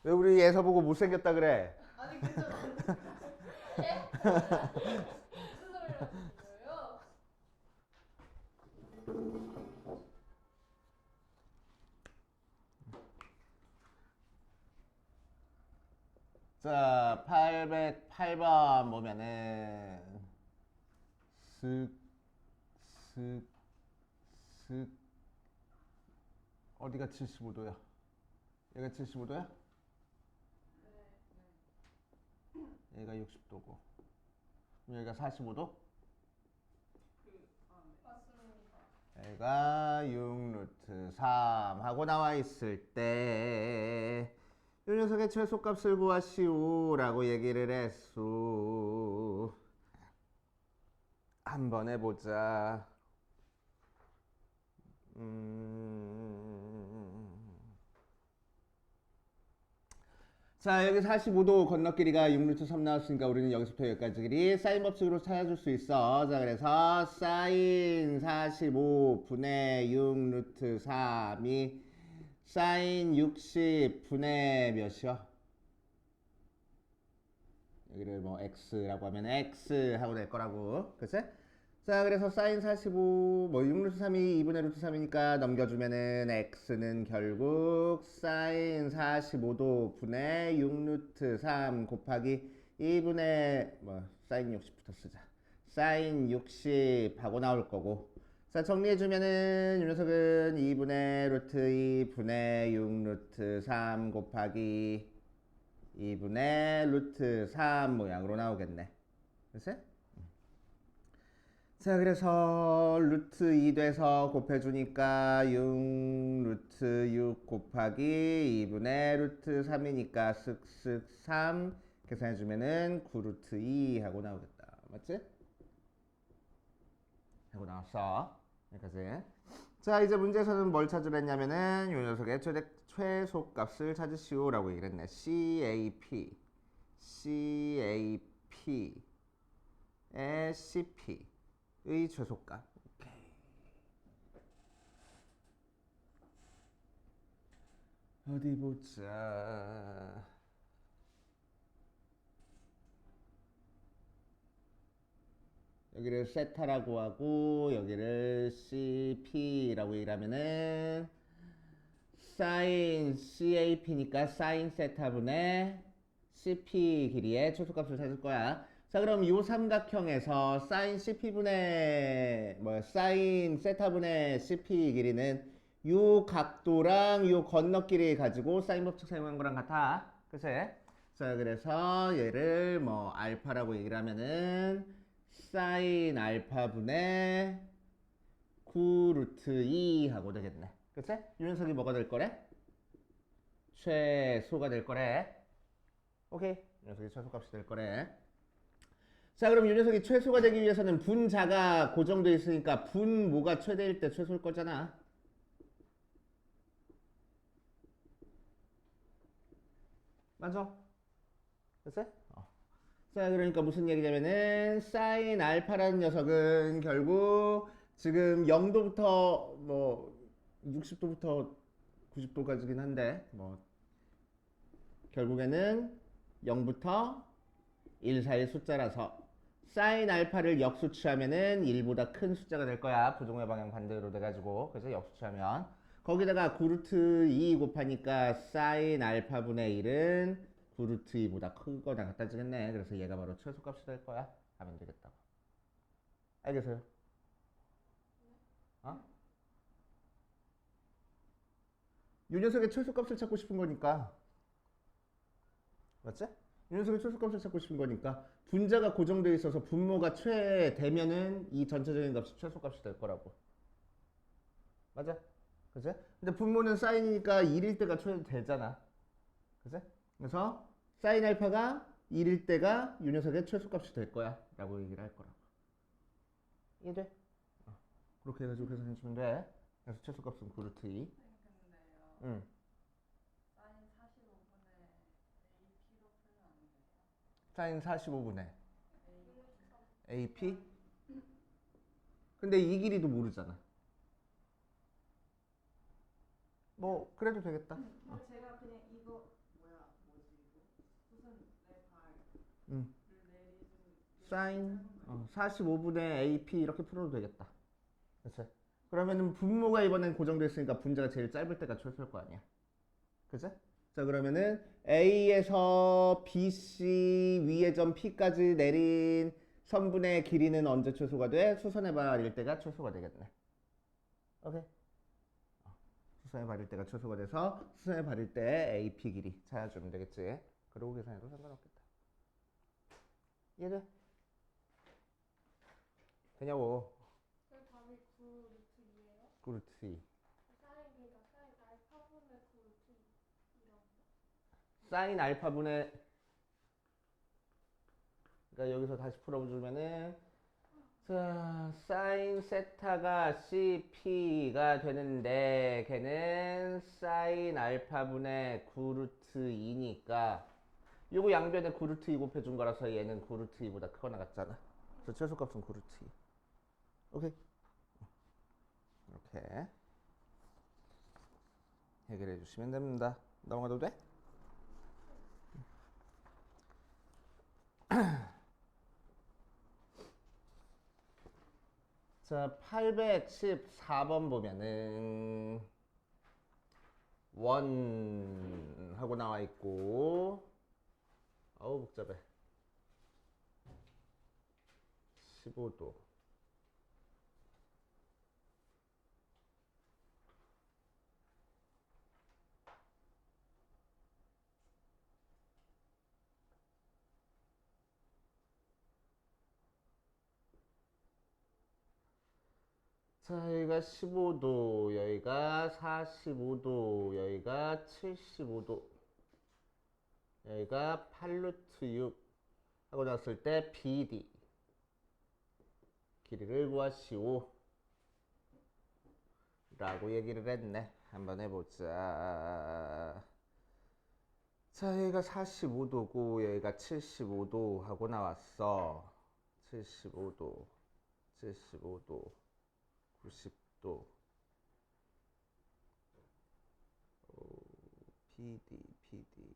왜 우리 예서 보고 못생겼다 그래? 아니 그죠? 예? 무슨 소리를 하시는 거예요? 자, 808번 보면은 슥, 슥, 슥 어디가 75도야? 얘가 75도야? 얘가 60도고 여기가 45도? 맞습니다. 얘가 6루트 3 하고 나와 있을 때 이 녀석의 최소값을 구하시오 라고 얘기를 했소. 한번 해보자. 자, 여기 45도 건너길이가 6루트 3 나왔으니까 우리는 여기서부터 여기까지 길이 사인 법칙으로 찾아줄 수 있어. 자, 그래서 사인 45분의 6루트 3이 사인 60분의 몇이요? 여기를 뭐 x라고 하면 x 하고 될 거라고. 그치? 자, 그래서 사인 45, 뭐 6루트 3이 2분의 루트 3이니까 넘겨주면은 x는 결국 사인 45도 분의 6루트 3 곱하기 2분의 뭐 사인 60부터 쓰자. 사인 60 하고 나올 거고. 자, 정리해주면은 이 녀석은 2분의 루트 2 분의 6루트 3 곱하기 2분의 루트 3 모양으로 나오겠네. 그치? 자, 그래서 루트 2 돼서 곱해주니까 6 루트 6 곱하기 2분의 루트 3이니까 쓱쓱 3 계산해주면은 9 루트 2 하고 나오겠다. 맞지? 하고 나왔어. 여기까지. 자, 이제 문제에서는 뭘 찾으랬냐면은 이 녀석의 최소값을 찾으시오라고 얘기를 했네. CAP의 CP의 최소값. 오케이. 어디 보자. 여기를 세타라고 하고 여기를 CP라고 얘기하면은 사인 CAP니까 사인 세타분의 CP 길이의 최소값을 찾을 거야. 자, 그럼 이 삼각형에서 사인 CP분의 사인 세타분의 CP 길이는 요 각도랑 요 건너끼리 가지고 사인 법칙 사용한 거랑 같아. 그치? 자, 그래서 얘를 뭐 알파라고 얘기를 하면은 사인 알파분의 9 루트 2 하고 되겠네. 그치? 이 녀석이 뭐가 될 거래? 최소가 될 거래. 오케이. 이 녀석이 최소값이 될 거래. 자, 그럼 이 녀석이 최소가 되기 위해서는 분자가 고정되어 있으니까 분모가 최대일 때 최소일 거잖아. 맞아? 그치? 자, 그러니까 무슨 얘기냐면은 사인 알파라는 녀석은 결국 지금 0도부터 뭐 60도부터 90도까지긴 한데 뭐 결국에는 0부터 1 사이의 숫자라서 사인 알파를 역수치하면은 1보다 큰 숫자가 될 거야. 부동의 방향 반대로 돼가지고. 그래서 역수치하면 거기다가 9루트 2 곱하니까 사인 알파분의 1은 9루트 2보다 크거나 같다 지겠네. 그래서 얘가 바로 최소값이 될 거야. 하면 되겠다고. 알겠어요? 어? 이 녀석의 최소값을 찾고 싶은 거니까. 맞지? 이 녀석의 최소값을 찾고 싶은 거니까 분자가 고정되어 있어서 분모가 최되면은 이 전체적인 값이 최소값이 될 거라고. 맞아? 그치? 근데 분모는 사인이니까 1일 때가 최되잖아. 그치? 그래서 사인 알파가 1일 때가 이 녀석의 최소값이 될 거야 라고 얘기를 할 거라고. 이해돼? 그렇게 해가지고 계산해주면 돼. 그래서 최소값은 9루트 2. 근데요. 응. 사인 45분의 AP로 풀면 안 돼요? 사인 45분의 A AP? 근데 이 길이도 모르잖아. 뭐 그래도 되겠다. 제가 그냥 이거 뭐야 사인 45분의 AP 이렇게 풀어도 되겠다. 그치? 그러면은 분모가 이번엔 고정됐으니까 분자가 제일 짧을 때가 최소일 거 아니야. 그치? 자 그러면은 A에서 BC 위의 점 P까지 내린 선분의 길이는 언제 최소가 돼? 수선의 발일 때가 최소가 되겠네. 오케이. 수선의 발일 때가 최소가 돼서 수선의 발일 때 AP 길이 찾아주면 되겠지. 그러고 계산해도 상관없겠다. 이해돼? 되냐고. 그 답이 9 루트 2예요? 루트 2. 사인 그러니까 사인 알파분의 9 루트 2라고. 사인 알파분의 그러니까 여기서 다시 풀어주면은 자 사인 세타가 CP가 되는데 걔는 사인 알파분의 9 루트 2니까 요거 양변에 9 루트 2 곱해준 거라서 얘는 9 루트 2보다 크거나 같잖아. 그래서 최소값은 9 루트 2. 오케이. 이렇게 해결해 주시면 됩니다. 넘어가도 돼? 자, 814번 보면은 원 하고 나와 있고 어우 복잡해. 15도 자, 여기가 15도, 여기가 45도, 여기가 75도, 여기가 8루트 6 하고 났을 때 BD 길이를 구하시오 라고 얘기를 했네. 한번 해보자. 자, 여기가 45도고 여기가 75도 하고 나왔어. 75도, 75도, 90도, PD.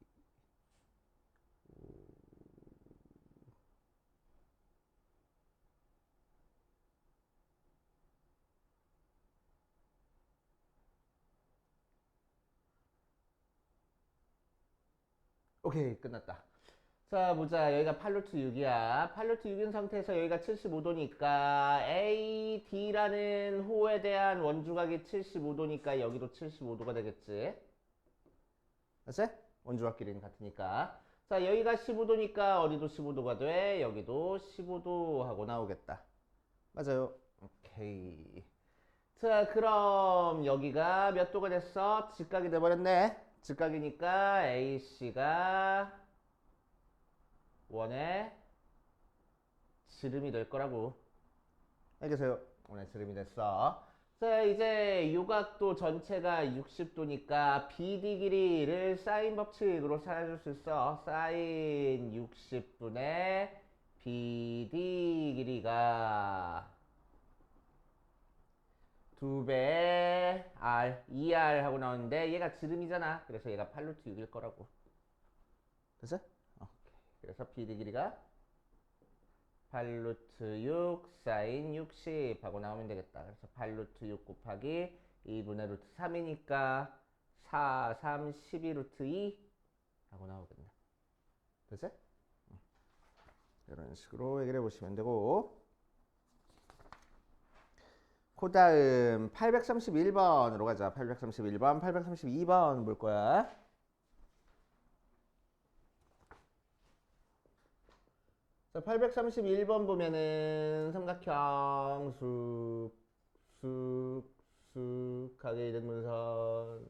오케이, 끝났다. 자, 보자. 여기가 8루트 6이야. 8루트 6인 상태에서 여기가 75도니까 AD라는 호에 대한 원주각이 75도니까 여기도 75도가 되겠지. 맞지? 원주각 길이는 같으니까. 자, 여기가 15도니까 어디도 15도가 돼? 여기도 15도 하고 나오겠다. 맞아요. 오케이. 자, 그럼 여기가 몇 도가 됐어? 직각이 돼버렸네. 직각이니까 AC가 원의 지름이 될 거라고. 알겠어요? 원의 지름이 됐어. 자, 이제 요각도 전체가 60도니까 BD 길이를 사인 법칙으로 찾아줄 수 있어. 사인 60분의 BD 길이가 2배 R, 2R 하고 나오는데 얘가 지름이잖아. 그래서 얘가 8루트 6일 거라고. 됐어? 그래서 BD 길이가 8루트 6 사인 60 하고 나오면 되겠다. 그래서 8루트 6 곱하기 2분의 루트 3이니까 4, 3, 12루트 2 하고 나오겠네. 됐어? 이런 식으로 해결해 보시면 되고, 그 다음 831번으로 가자. 831번, 832번 볼 거야. 자, 831번 보면은 삼각형 쑥 가게 이등분선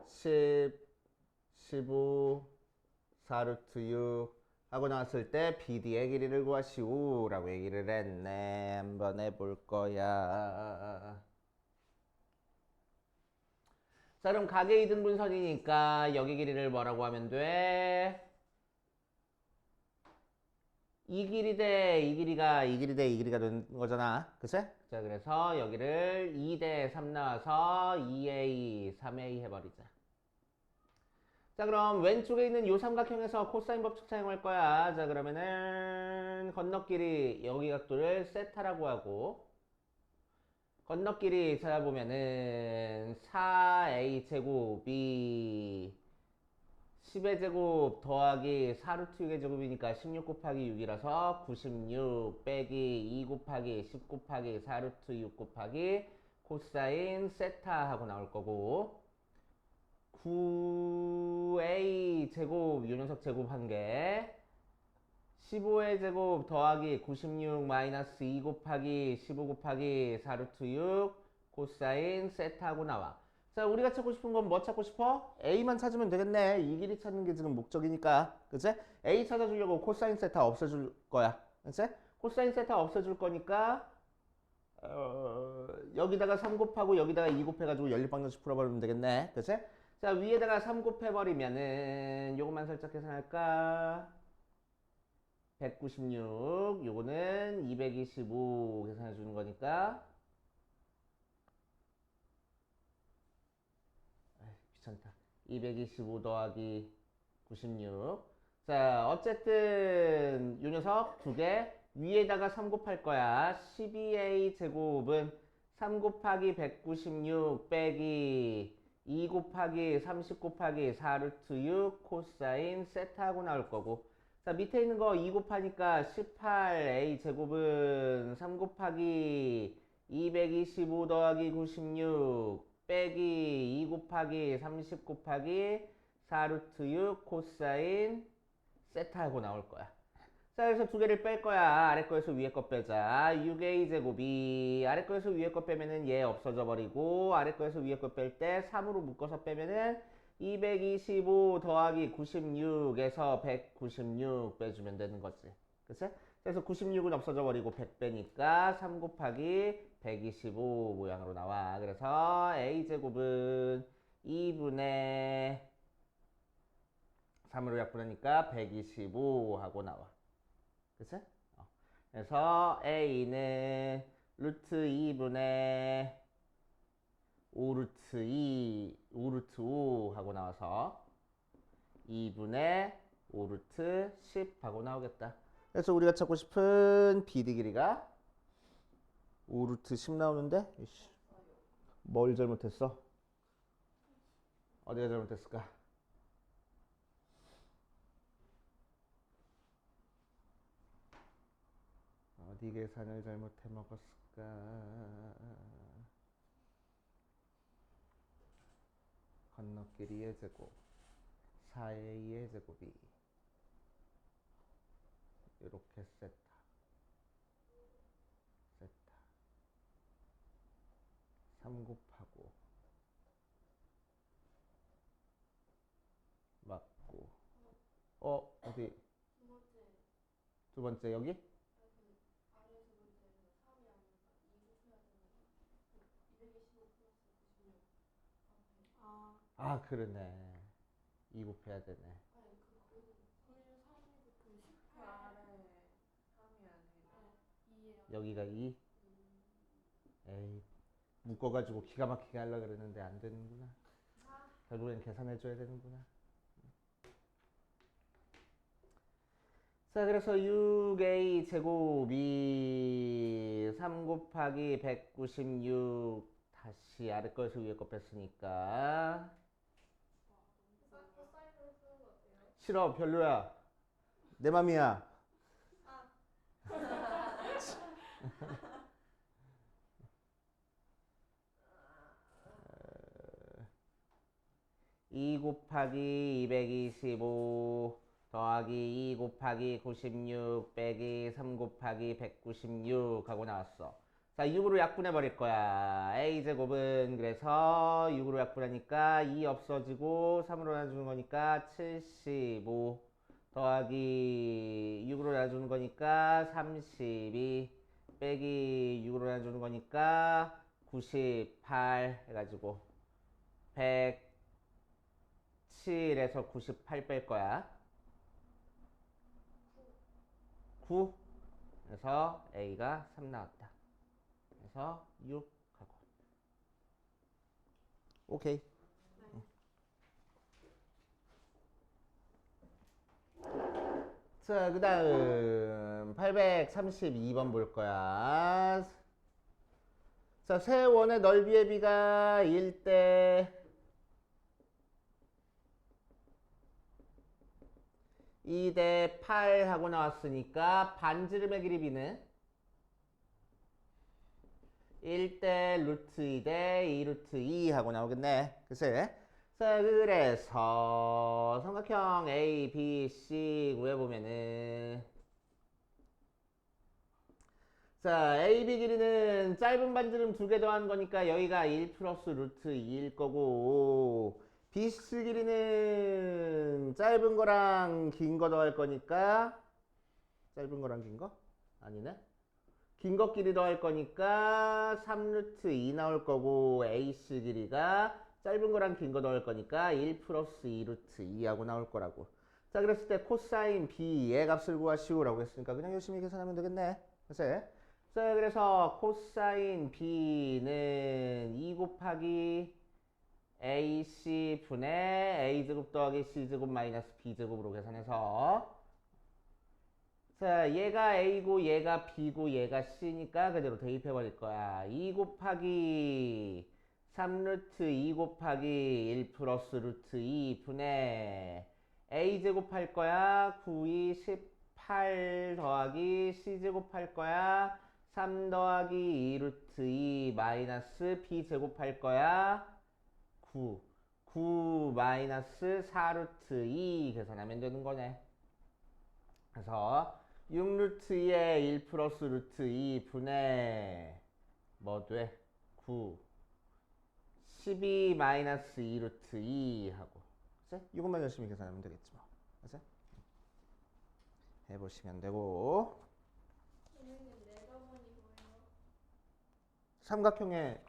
10, 15, 4루트 6 하고 나왔을 때 BD의 길이를 구하시오 라고 얘기를 했네. 한번 해볼 거야. 자, 그럼 가게 이등분선이니까 여기 길이를 뭐라고 하면 돼? 이 길이 대 이 길이가 이 길이 대 이 길이가 되는 거잖아. 그치? 자, 그래서 여기를 2 대 3 나와서 2A, 3A 해버리자. 자, 그럼 왼쪽에 있는 요 삼각형에서 코사인 법칙 사용할 거야. 자, 그러면은 건너끼리 여기 각도를 세타라고 하고 건너끼리 찾아보면은 4a 제곱이 10의 제곱 더하기 4루트 6의 제곱이니까 16 곱하기 6이라서 96 빼기 2 곱하기 10 곱하기 4루트 6 곱하기 코사인 세타 하고 나올 거고 9a 제곱 요 녀석 제곱 한 개 15의 제곱 더하기 96 마이너스 2 곱하기 15 곱하기 4루트 6 코사인 세타 하고 나와. 자, 우리가 찾고 싶은 건 뭐 찾고 싶어? A만 찾으면 되겠네. 이 길이 찾는 게 지금 목적이니까. 그치? A 찾아주려고 코사인 세타 없애줄 거야. 그치? 코사인 세타 없애줄 거니까 여기다가 3 곱하고 여기다가 2 곱해가지고 연립방정식 풀어버리면 되겠네. 그치? 자, 위에다가 3 곱해버리면은 요것만 살짝 계산할까? 196 요거는 225 계산해 주는 거니까 귀찮다. 225 더하기 96. 자, 어쨌든 요 녀석 두 개 위에다가 3 곱할 거야. 12a 제곱은 3 곱하기 196 빼기 2 곱하기 30 곱하기 4루트 6 코사인 세타하고 나올 거고. 자, 밑에 있는 거 2 곱하니까 18a 제곱은 3 곱하기 225 더하기 96 빼기 2 곱하기 30 곱하기 4루트 6 코사인 세타하고 나올 거야. 자, 그래서 두 개를 뺄 거야. 아래 거에서 위에 거 빼자. 6a 제곱이 아래 거에서 위에 거 빼면은 얘 없어져 버리고 아래 거에서 위에 거 뺄 때 3으로 묶어서 빼면은 225 더하기 96에서 196 빼주면 되는 거지. 그치? 그래서 96은 없어져 버리고 100 빼니까 3 곱하기 125 모양으로 나와. 그래서 a제곱은 2분의 3으로 약분하니까 125 하고 나와. 그치? 그래서 a는 루트 2분의 5루트 2, 5루트 5 하고 나와서 2분의 5루트 10 하고 나오겠다. 그래서 우리가 찾고 싶은 BD 길이가 5루트 10 나오는데 뭘 잘못했어? 어디가 잘못했을까? 어디 계산을 잘못해 먹었을까? 건너끼리의 제곱 4a의 제곱이 이렇게 세타 3 곱하고 맞고 어디 두 번째 여기? 아, 그러네. 2 곱해야 되네. 그 아래 3이 아니라 여기가 2? 에이, 묶어가지고 기가 막히게 하려고 그랬는데 안 되는구나. 결국엔 계산해줘야 되는구나. 자, 그래서 6a 제곱이 3 곱하기 196 다시 아래 거에서 위에 거 뺐으니까 코사인으로 쓰는 거 어때요? 싫어, 별로야. 내 맘이야. 2 곱하기 225 더하기 2 곱하기 96 빼기 3 곱하기 196 하고 나왔어. 자, 6으로 약분해 버릴 거야. a제곱은 그래서 6으로 약분하니까 2 없어지고 3으로 나눠주는 거니까 75 더하기 6으로 나눠주는 거니까 32 빼기 6으로 나눠주는 거니까 98 해가지고 107에서 98 뺄 거야. 9. 그래서 A가 3 나왔다. 그래서 6 하고. 오케이. 자, 그 다음 832번 볼 거야. 자, 세 원의 넓이의 비가 1대 2대 8 하고 나왔으니까 반지름의 길이 비는 1대 루트 2대 2 루트 2 하고 나오겠네. 글쎄. 자, 그래서 삼각형 A, B, C 구해보면은 자, AB 길이는 짧은 반지름 두 개 더한 거니까 여기가 1 플러스 루트 2일 거고 BC 길이는 짧은 거랑 긴 거 더할 거니까 짧은 거랑 긴 거? 아니네. 긴 거 길이 더할 거니까 3 루트 2 나올 거고 AC 길이가 짧은 거랑 긴 거 더할 거니까 1 플러스 2 루트 2 하고 나올 거라고. 자, 그랬을 때 코사인 B의 값을 구하시오라고 했으니까 그냥 열심히 계산하면 되겠네. 그래서 자, 그래서 코사인 B는 2 곱하기 AC 분의 A제곱 더하기 C제곱 마이너스 B제곱으로 계산해서 자, 얘가 A고 얘가 B고 얘가 C니까 그대로 대입해 버릴 거야. 2 곱하기 3 루트 2 곱하기 1 플러스 루트 2 분의 A제곱 할 거야. 9, 2, 18 더하기 C제곱 할 거야. 3 더하기 2 루트 2 마이너스 B제곱 할 거야. 9 마이너스 4 루트 2 계산하면 되는 거네. 그래서 6 루트 2에 1 플러스 루트 2 분의 뭐 돼? 9 12 마이너스 2 루트 2 하고 그치? 이것만 열심히 계산하면 되겠지 뭐. 그치? 해보시면 되고 선생님 내접원이 뭐예요? 삼각형에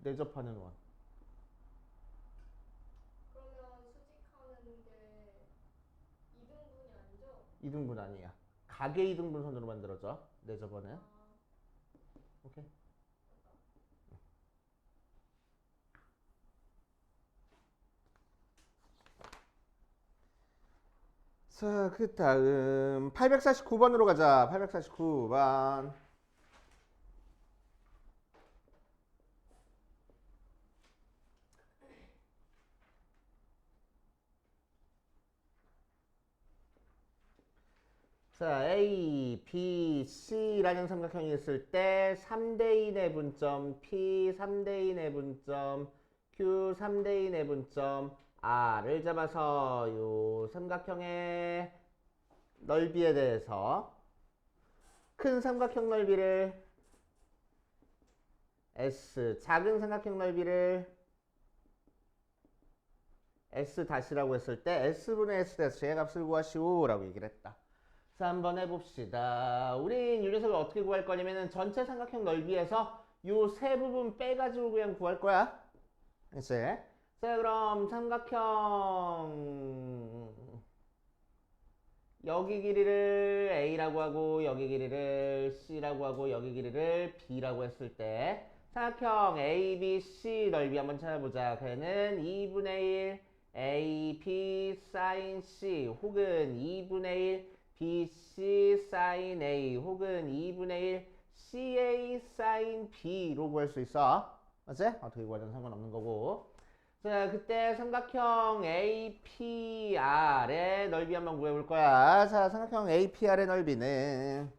내접하는 원 그러면 수직하는 게 2등분이 아니죠? 2등분 아니야. 각의 2등분선으로 만들어져. 내접원은. 아, 오케이. 자, 그 다음 849번으로 가자. 849번. 자, A, B, C라는 삼각형이 있을 때 3대 2 내분점 P, 3대 2 내분점 Q, 3대 2 내분점 R을 잡아서 요 삼각형의 넓이에 대해서 큰 삼각형 넓이를 S, 작은 삼각형 넓이를 S 다시라고 했을 때 S분의 S 다시의 값을 구하시오 라고 얘기를 했다. 자, 한번 해봅시다. 우린 이 녀석을 어떻게 구할 거냐면은 전체 삼각형 넓이에서 요 세 부분 빼가지고 그냥 구할 거야. 이제 자, 그럼 삼각형 여기 길이를 A라고 하고 여기 길이를 C라고 하고 여기 길이를 B라고 했을 때 삼각형 A, B, C 넓이 한번 찾아보자. 걔는 2분의 1 A, B, sin C 혹은 2분의 1 BC sin A 혹은 2분의 1 CA sin B로 구할 수 있어. 맞지? 어떻게 구하든 상관없는 거고. 자, 그때 삼각형 APR의 넓이 한번 구해볼 거야. 자, 삼각형 APR의 넓이는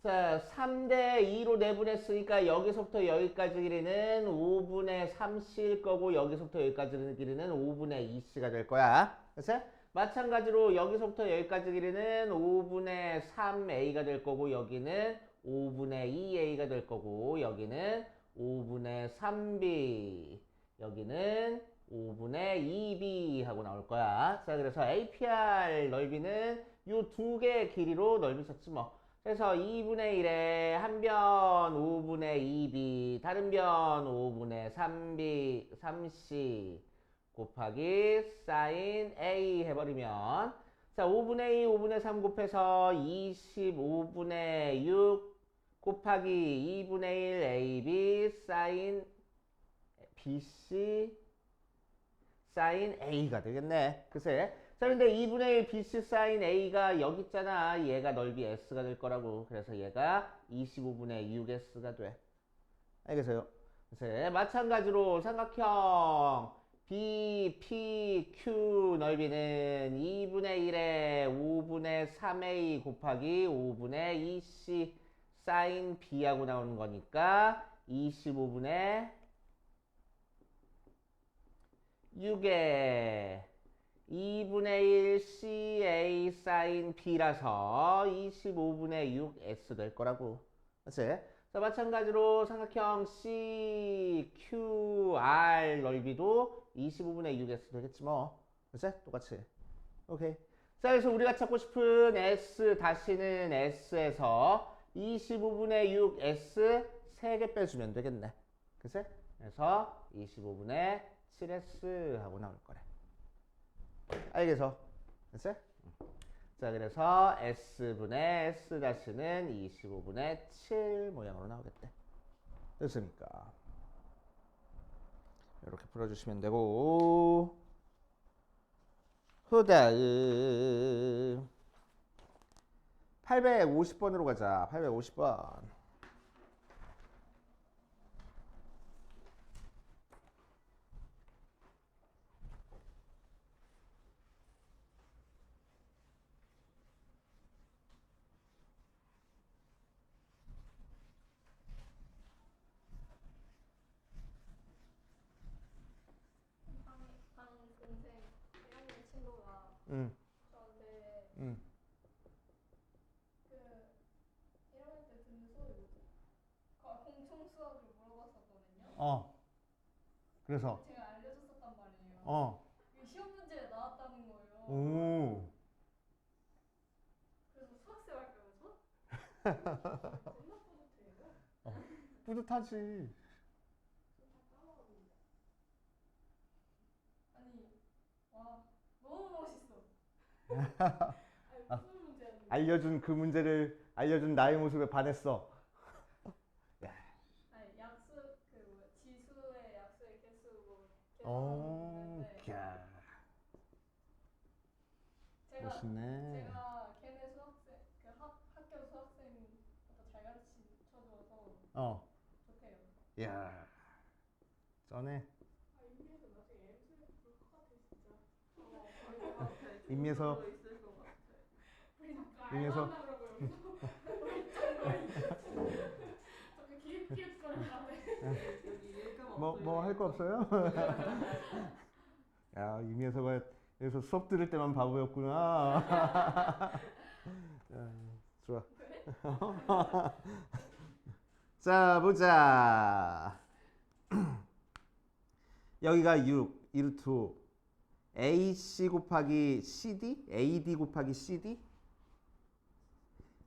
자, 3대 2로 내분했으니까 여기서부터 여기까지 길이는 5분의 3C일 거고 여기서부터 여기까지 길이는 5분의 2C가 될 거야. 그래서 마찬가지로 여기서부터 여기까지 길이는 5분의 3A가 될 거고 여기는 5분의 2A가 될 거고 여기는 5분의 3B 여기는 5분의 2B 하고 나올 거야. 자, 그래서 APR 넓이는 이 두 개의 길이로 넓이 찾지 뭐. 그래서 2분의 1에 한 변 5분의 2b 다른 변 5분의 3c 곱하기 sin a 해버리면 자 5분의 2 5분의 3 곱해서 25분의 6 곱하기 2분의 1 ab sin bc 사인 A가 되겠네. 그새. 자, 근데 2분의 1 BC 사인 A가 여기 있잖아. 얘가 넓이 S가 될 거라고. 그래서 얘가 25분의 6S가 돼. 알겠어요? 그래서 마찬가지로 삼각형 BPQ 넓이는 2분의 1에 5분의 3A 곱하기 5분의 2C 사인 B하고 나오는 거니까 25분의 6에 2분의 1 CA 사인 B라서 25분의 6S 될 거라고. 그치? 자, 마찬가지로 삼각형 CQR 넓이도 25분의 6S 되겠지 뭐. 그치? 똑같이. 오케이. 자, 그래서 우리가 찾고 싶은 S 다시는 S에서 25분의 6S 3개 빼주면 되겠네. 그치? 그래서 25분의 7S 하고 나올 거래. 알겠어? 그치? 자, 그래서 S분의 S 다시는 25분의 7 모양으로 나오겠대. 됐습니까? 이렇게 풀어주시면 되고, 그 다음 850번으로 가자. 850번. 방 동생 1학년 친구가 응, 저한테 응. 그 1학년 때 듣는 수업이 뭐지? 공통 수업을 물어봤었거든요. 그래서, 제가 알려줬었단 말이에요. 이게 시험 문제에 나왔다는 거예요. 오. 그래서 수학생 할까요, 저? 겁나 뿌듯해요. 뿌듯하지. 다 까먹었는데. 아니, 와, 너무 멋있어. 아니, 무슨 문제였는데? 알려준 나의 모습에 반했어. 아니, 약수, 그 뭐야, 지수의 약수의 개수고 오, 계산하는 문제인데 야, 제가 멋있네. 걔네 수학생, 그 학교 수학생보다 잘 가르쳐줘서 어, 좋대요. 야, 쩌네. 인비에서 나중에 M수를 볼 것 같아, 진짜. 그럴 것 같아. 임에서- 좋은 있을 것 같아. 인에서- 자꾸 기획거리하네. 여기 일감 뭐 할 거 없어요? 야, 임혜서가 여기서 수업 들을 때만 바보였구나. 좋아. 자, 보자. 여기가 6, 이루트 AC 곱하기 CD? AD 곱하기 CD?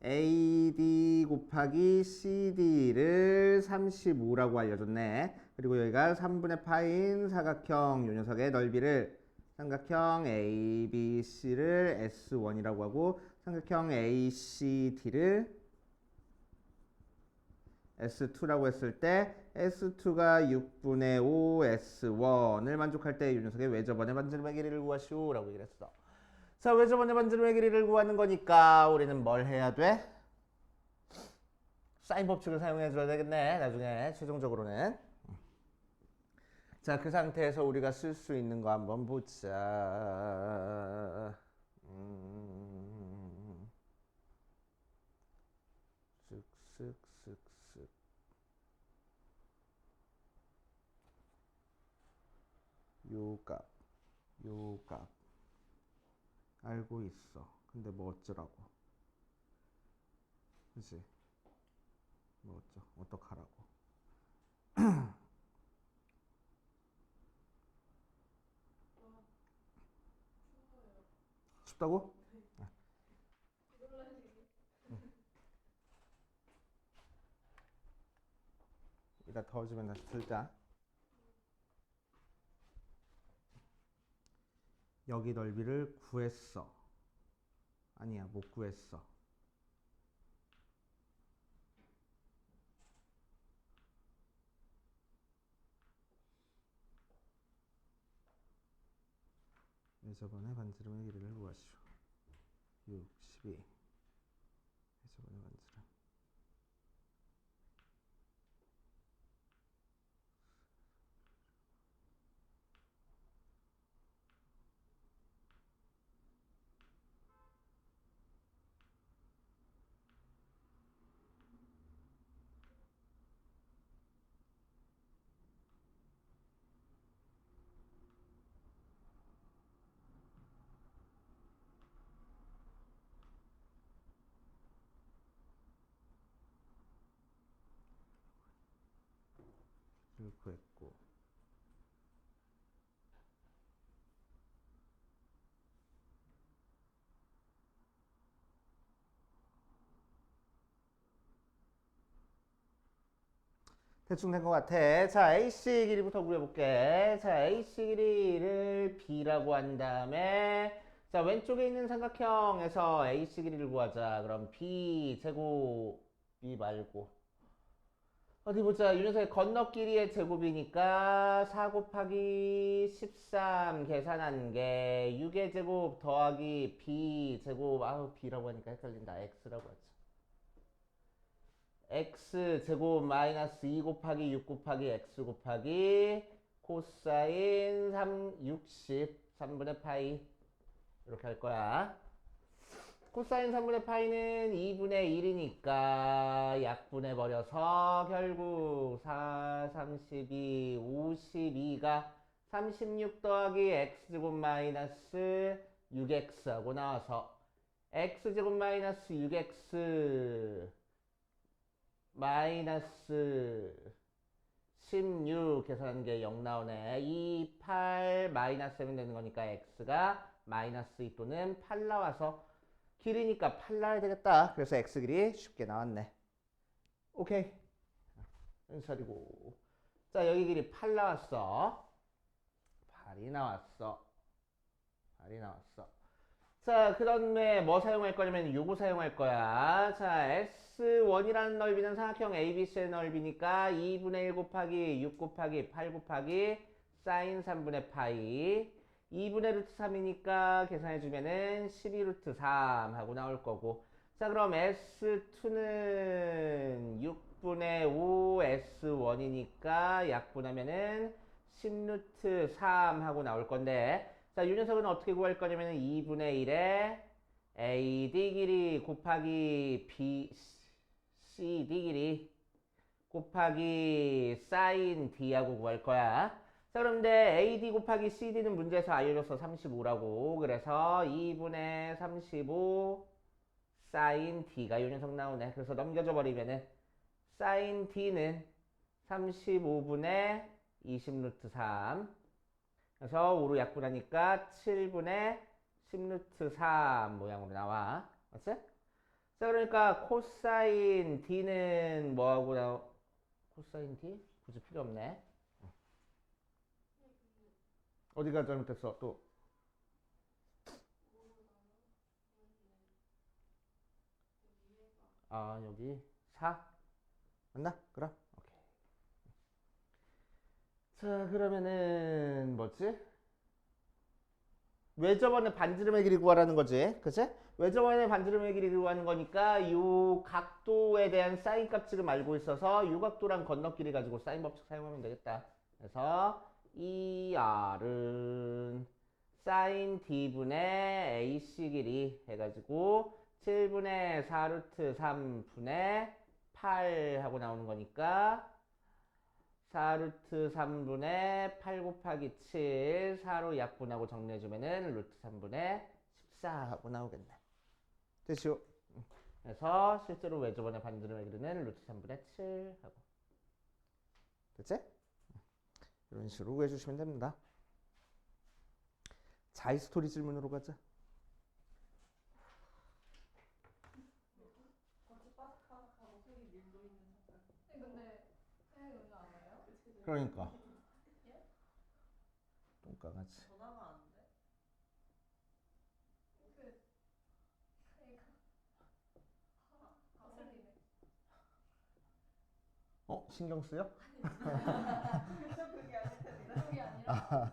AD 곱하기 CD를 35라고 알려줬네. 그리고 여기가 3분의 파인 사각형 요 녀석의 넓이를 삼각형 ABC를 S1이라고 하고 삼각형 ACD를 S2라고 했을 때 S2가 6분의 5 S1을 만족할 때 이 녀석의 외접원의 반지름의 길이를 구하시오 라고 얘기를 했어. 자, 외접원의 반지름의 길이를 구하는 거니까 우리는 뭘 해야 돼? 사인 법칙을 사용해 줘야 되겠네. 나중에 최종적으로는. 자, 그 상태에서 우리가 쓸 수 있는 거 한번 보자. 쓱쓱쓱쓱. 요 값 알고 있어. 근데 뭐 어쩌라고. 그치? 뭐 어떡하라고. 춥다고? 이따 더워지면 다시 들자. 여기 넓이를 구했어. 아니야, 못 구했어. 외접원의 반지름의 길이를 구하시오. 6, 12. 외접원의 반지름. 를 구했고 대충 된 것 같아. 자, AC 길이부터 구해볼게. 자, AC 길이를 B라고 한 다음에 자, 왼쪽에 있는 삼각형에서 AC 길이를 구하자. 그럼 B 제곱이 말고 어디 보자. 이 녀석의 건너끼리의 제곱이니까 4 곱하기 13 계산한 게 6의 제곱 더하기 B 제곱 아우 B라고 하니까 헷갈린다. X라고 하자. X 제곱 마이너스 2 곱하기 6 곱하기 X 곱하기 코사인 60 3분의 파이 이렇게 할 거야. 코사인 3분의 파이는 2분의 1이니까 약분해버려서 결국 4, 32, 52가 36 더하기 x제곱 마이너스 6x하고 나와서 x제곱 마이너스 6x 마이너스 16 계산한 게 0 나오네. 2, 8 마이너스 7 되는 거니까 x가 마이너스 2 또는 8 나와서 길이니까 8 나와야 되겠다. 그래서 x 길이 쉽게 나왔네. 오케이. 은설이고. 자, 여기 길이 8 나왔어. 8이 나왔어. 8이 나왔어. 자, 그 다음에 뭐 사용할 거냐면 요거 사용할 거야. 자, S1이라는 넓이는 삼각형 ABC의 넓이니까 2분의 1 곱하기 6 곱하기 8 곱하기 사인 3분의 파이 2분의 루트 3이니까 계산해주면은 12 루트 3 하고 나올 거고. 자, 그럼 S2는 6분의 5 S1이니까 약분하면은 10 루트 3 하고 나올 건데. 자, 이 녀석은 어떻게 구할 거냐면 2분의 1에 AD 길이 곱하기 CD 길이 곱하기 사인 D하고 구할 거야. 자, 그런데 AD 곱하기 CD는 문제에서 알려줘서 35라고. 그래서 2분의 35 사인 D가 이 녀석 나오네. 그래서 넘겨줘 버리면은 사인 D는 35분의 20 루트 3 그래서 5로 약분하니까 7분의 10 루트 3 모양으로 나와. 맞지? 자, 그러니까 코사인 D는 뭐하고 코사인 D? 굳이 필요 없네. 어디가 잘못됐어? 또. 아, 여기 4? 맞나? 그럼? 오케이. 자, 그러면은 뭐지? 외접원의 반지름의 길이 구하라는 거지. 그치? 외접원의 반지름의 길이를 구하는 거니까 요 각도에 대한 사인 값 지금 알고 있어서 요 각도랑 건너끼리 가지고 사인 법칙 사용하면 되겠다. 그래서 이 R은 사인 D분의 AC 길이 해가지고 7분의 4 루트 3분의 8 하고 나오는 거니까 4 루트 3분의 8 곱하기 7 4로 약분하고 정리해주면은 루트 3분의 14 하고 나오겠네. 됐죠? 그래서 실제로 외접원의 반지름의 길이는 루트 3분의 7 하고. 됐지? 이런 식으로 구해주시면 됩니다. 자이스토리 질문으로 가자. 거칠바삭바삭하고 속이 밀도 있는 색깔. 근데 그냥 여기 안 와요? 그러니까 예? 똥강아지. 전화가 안 돼? 거슬리네. 신경 쓰여? 그게 아닐 텐데. 그게 아니라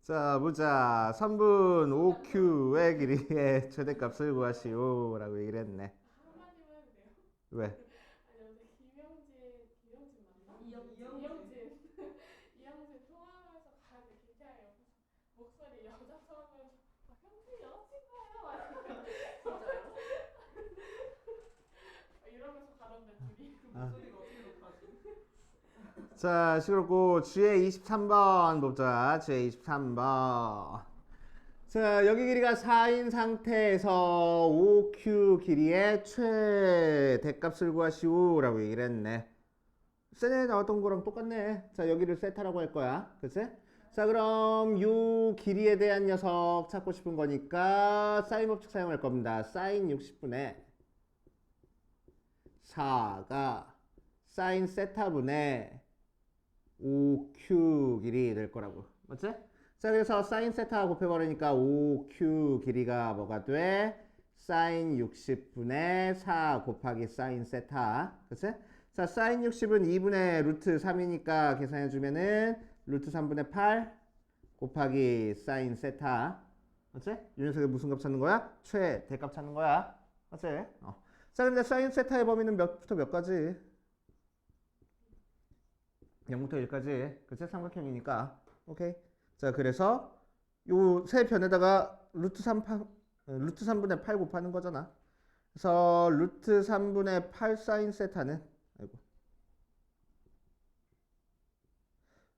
자, 보자. 3분 5Q의 길이의 최대값을 구하시오. 라고 얘기를 했네. 한마디만 해도 돼요? 왜? 아니 어제 김영진 맞나? 이영진. 이영진 통화하면서 가는데 굉장히 옆에서 목소리 여자처럼 하면서 형수 여자친구예요? 진짜요? 이러면서 가던데 둘이. 목소리가 어떻게 높아지? 자, 시끄럽고 G의 23번 보자. G의 23번. 자, 여기 길이가 4인 상태에서 5Q 길이의 최대값을 구하시오. 라고 얘기를 했네. 셀에 나왔던 거랑 똑같네. 자, 여기를 세타라고 할 거야. 그치? 자, 그럼 요 길이에 대한 녀석 찾고 싶은 거니까 사인 법칙 사용할 겁니다. 사인 60분의 4가 사인 세타분의 5Q 길이 될 거라고. 맞지? 자, 그래서 사인 세타 곱해버리니까 5Q 길이가 뭐가 돼? 사인 60분의 4 곱하기 사인 세타. 그치? 자, 사인 60은 2분의 루트 3이니까 계산해주면은 루트 3분의 8 곱하기 사인 세타. 맞지? 이 녀석이 무슨 값 찾는 거야? 최대값 찾는 거야. 맞지? 자, 근데 사인 세타의 범위는 몇부터 몇 가지? 0부터 1까지. 그치? 삼각형이니까. 오케이. 자, 그래서 요 세 변에다가 루트 3분의 8 곱하는 거잖아. 그래서 루트 3분의 8 사인 세타는 아이고.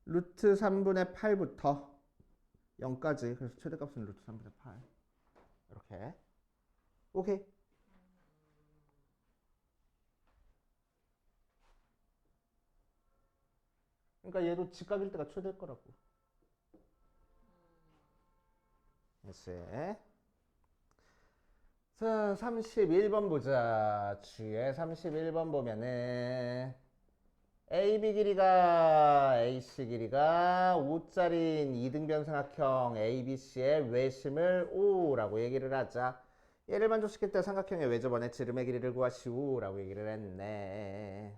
루트 3분의 8부터 0까지. 그래서 최대값은 루트 3분의 8. 이렇게. 오케이. 그러니까 얘도 직각일 때가 최대일 거라고. 됐어. 자, 31번 보자. G의 31번 보면은 AB 길이가 AC 길이가 5짜리인 이등변삼각형 ABC의 외심을 O라고 얘기를 하자. 얘를 만족시킬 때 삼각형의 외접원의 지름의 길이를 구하시오 라고 얘기를 했네.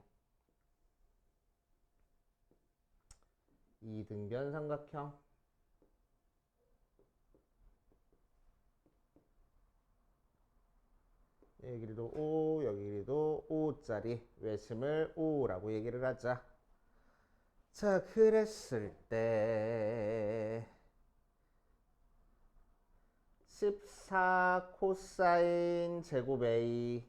이등변 삼각형 여기 길이도 5, 여기 길이도 5짜리 외심을 5라고 얘기를 하자. 자, 그랬을 때 14 코사인 제곱 A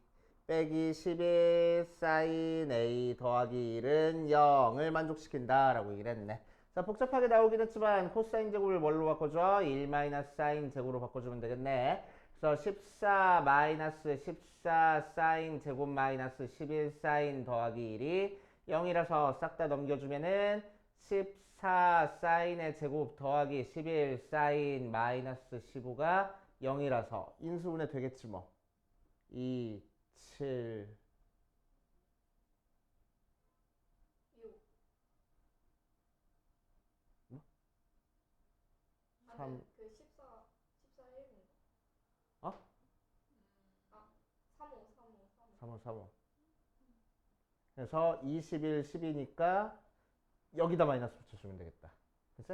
빼기 11 사인 A 더하기 1은 0을 만족시킨다 라고 얘기를 했네. 자, 복잡하게 나오긴 했지만 코사인 제곱을 뭘로 바꿔줘? 1 마이너스 사인 제곱으로 바꿔주면 되겠네. 그래서 14 마이너스 14 사인 제곱 마이너스 11 사인 더하기 1이 0이라서 싹 다 넘겨주면은 14 사인의 제곱 더하기 11 사인 마이너스 15가 0이라서 인수분해 되겠지 뭐. 2, 7, 6. 삼. 아니 그 14 1인가? 어? 35. 3호. 그래서 21, 10이니까 여기다 마이너스 붙여주면 되겠다. 그치?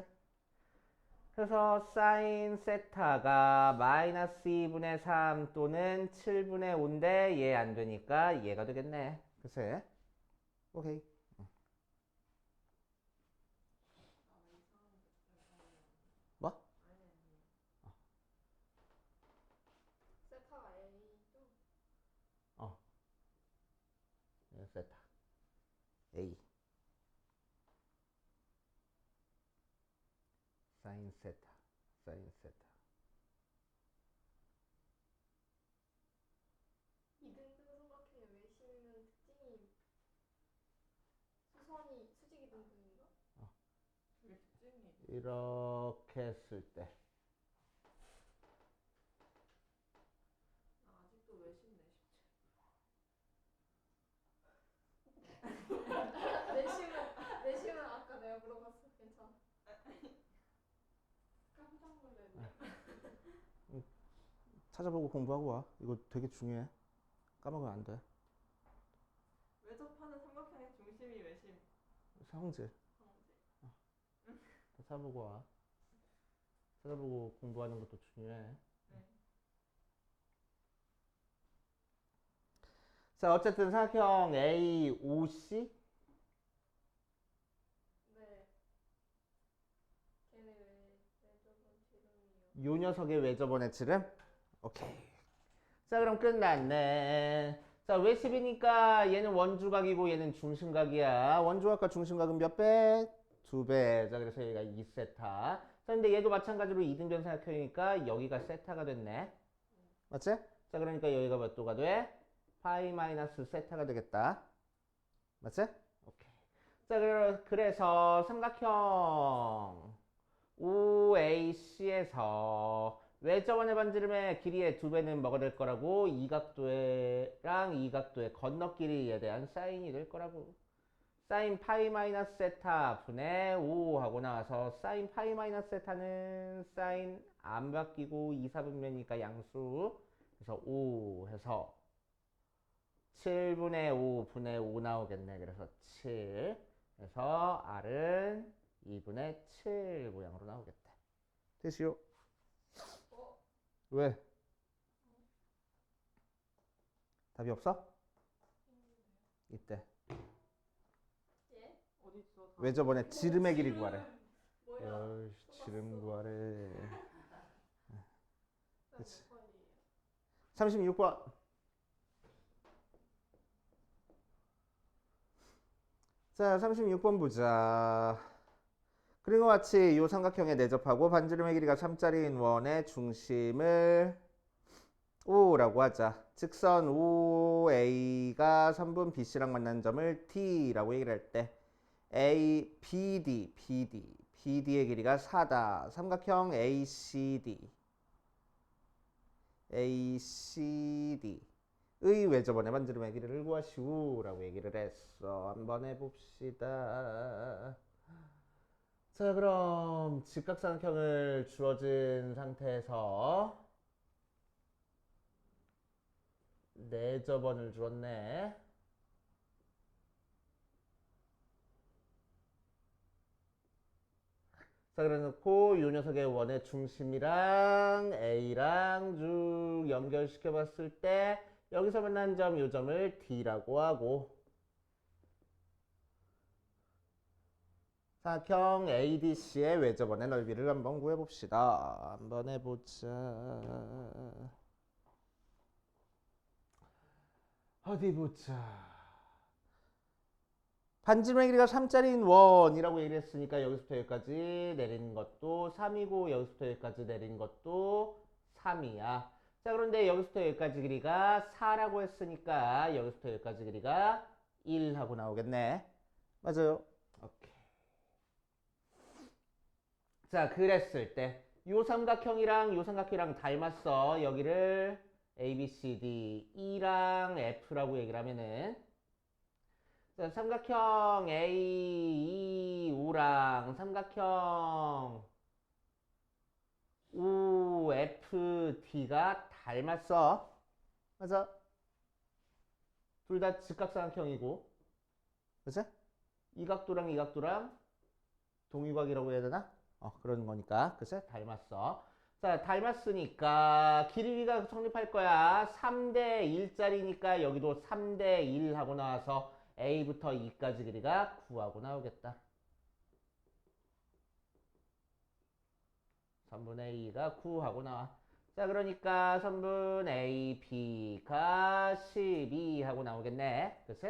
그래서 사인 세타가 마이너스 2분의 3 또는 7분의 5인데 얘 안 되니까 얘가 되겠네. 그치? 오케이. 뭐? 세타가 A죠? 세타. A. 사인 세타. 사인 세타. 이등분 삼각형의 외심은 특징이 수직이 등분인가? 그게 특징이. 이렇게 했을 때. 나 아직도 외신내 내심은 아까 내가 물어봤어. 괜찮아. 깜짝 놀랐네. 찾아보고 공부하고 와. 이거 되게 중요해. 까먹으면 안 돼. 외접하는 삼각형의 중심이 외심. 성질. 성질. 다 찾아보고 와. 찾아보고 공부하는 것도 중요해. 자, 어쨌든 사각형 AOC 네. 걔네 왜 저번 지름이요? 요 녀석의 외접원의 지름? 오케이. 자, 그럼 끝났네. 자, 왜 10이니까 얘는 원주각이고 얘는 중심각이야. 원주각과 중심각은 몇 배? 2배. 자, 그래서 여기가 2세타. 자, 근데 얘도 마찬가지로 이등변 사각형이니까 여기가 세타가 됐네. 맞지? 자, 그러니까 여기가 몇 도가 돼? 파이 마이너스 세타가 되겠다. 맞지? 오케이. 자, 그래서 삼각형 OAC에서 외접원의 반지름의 길이의 2배는 뭐가 될 거라고? 이 각도랑 이 각도의 건너길이에 대한 사인이 될 거라고. 사인 파이 마이너스 세타 분의 5 하고 나와서 사인 파이 마이너스 세타는 사인 안 바뀌고 2, 4분면이니까 양수. 그래서 5 해서 7분의 5 분의 5 나오겠네. 그래서 7. 그래서 R은 2분의 7 모양으로 나오겠다. 됐시요? 왜? 답이 없어? 이때. 예? 어디 있어? 다. 왜 저번에 지름의 길이 구하래? 뭐야? 지름 구하래. 그치. 몇 번이에요? 36번. 자, 36번 보자. 그린 것 같이 이 삼각형에 내접하고 반지름의 길이가 3짜리인 원의 중심을 O라고 하자. 직선 OA가 3분 BC랑 만나는 점을 T라고 얘기를 할 때 BD의 길이가 4다. 삼각형 ACD의 외접원의 반지름의 길이를 구하시오라고 얘기를 했어. 한번 해봅시다. 자, 그럼 직각삼각형을 주어진 상태에서 내접원을 주었네. 자, 그래 놓고 이 녀석의 원의 중심이랑 A랑 쭉 연결시켜 봤을 때 여기서 만난 점, 이 점을 D라고 하고 사각형 ADC의 외접원의 넓이를 한번 구해봅시다. 한번 해보자. 어디 보자. 반지름의 길이가 3짜리인 원이라고 얘기를 했으니까 여기서부터 여기까지 내리는 것도 3이고 여기서부터 여기까지 내리는 것도 3이야. 자, 그런데 여기서부터 여기까지 길이가 4라고 했으니까 여기서부터 여기까지 길이가 1 하고 나오겠네. 맞아요. 오케이. 자, 그랬을 때 요 삼각형이랑 요 삼각형이랑 닮았어. 여기를 A, B, C, D, E랑 F라고 얘기를 하면은 자, 삼각형 A, E, O랑 삼각형 O, F, D가 닮았어. 맞아? 둘 다 직각삼각형이고 그치? 이 각도랑 이 각도랑 동위각이라고 해야 되나? 그런 거니까 그치? 닮았어. 자, 닮았으니까 길이가 성립할 거야. 3대 1짜리니까 여기도 3대 1 하고 나와서 A부터 E까지 길이가 9하고 나오겠다. 3분의 2가 9 하고 나와. 자, 그러니까 3분의 B가 12 하고 나오겠네. 그치?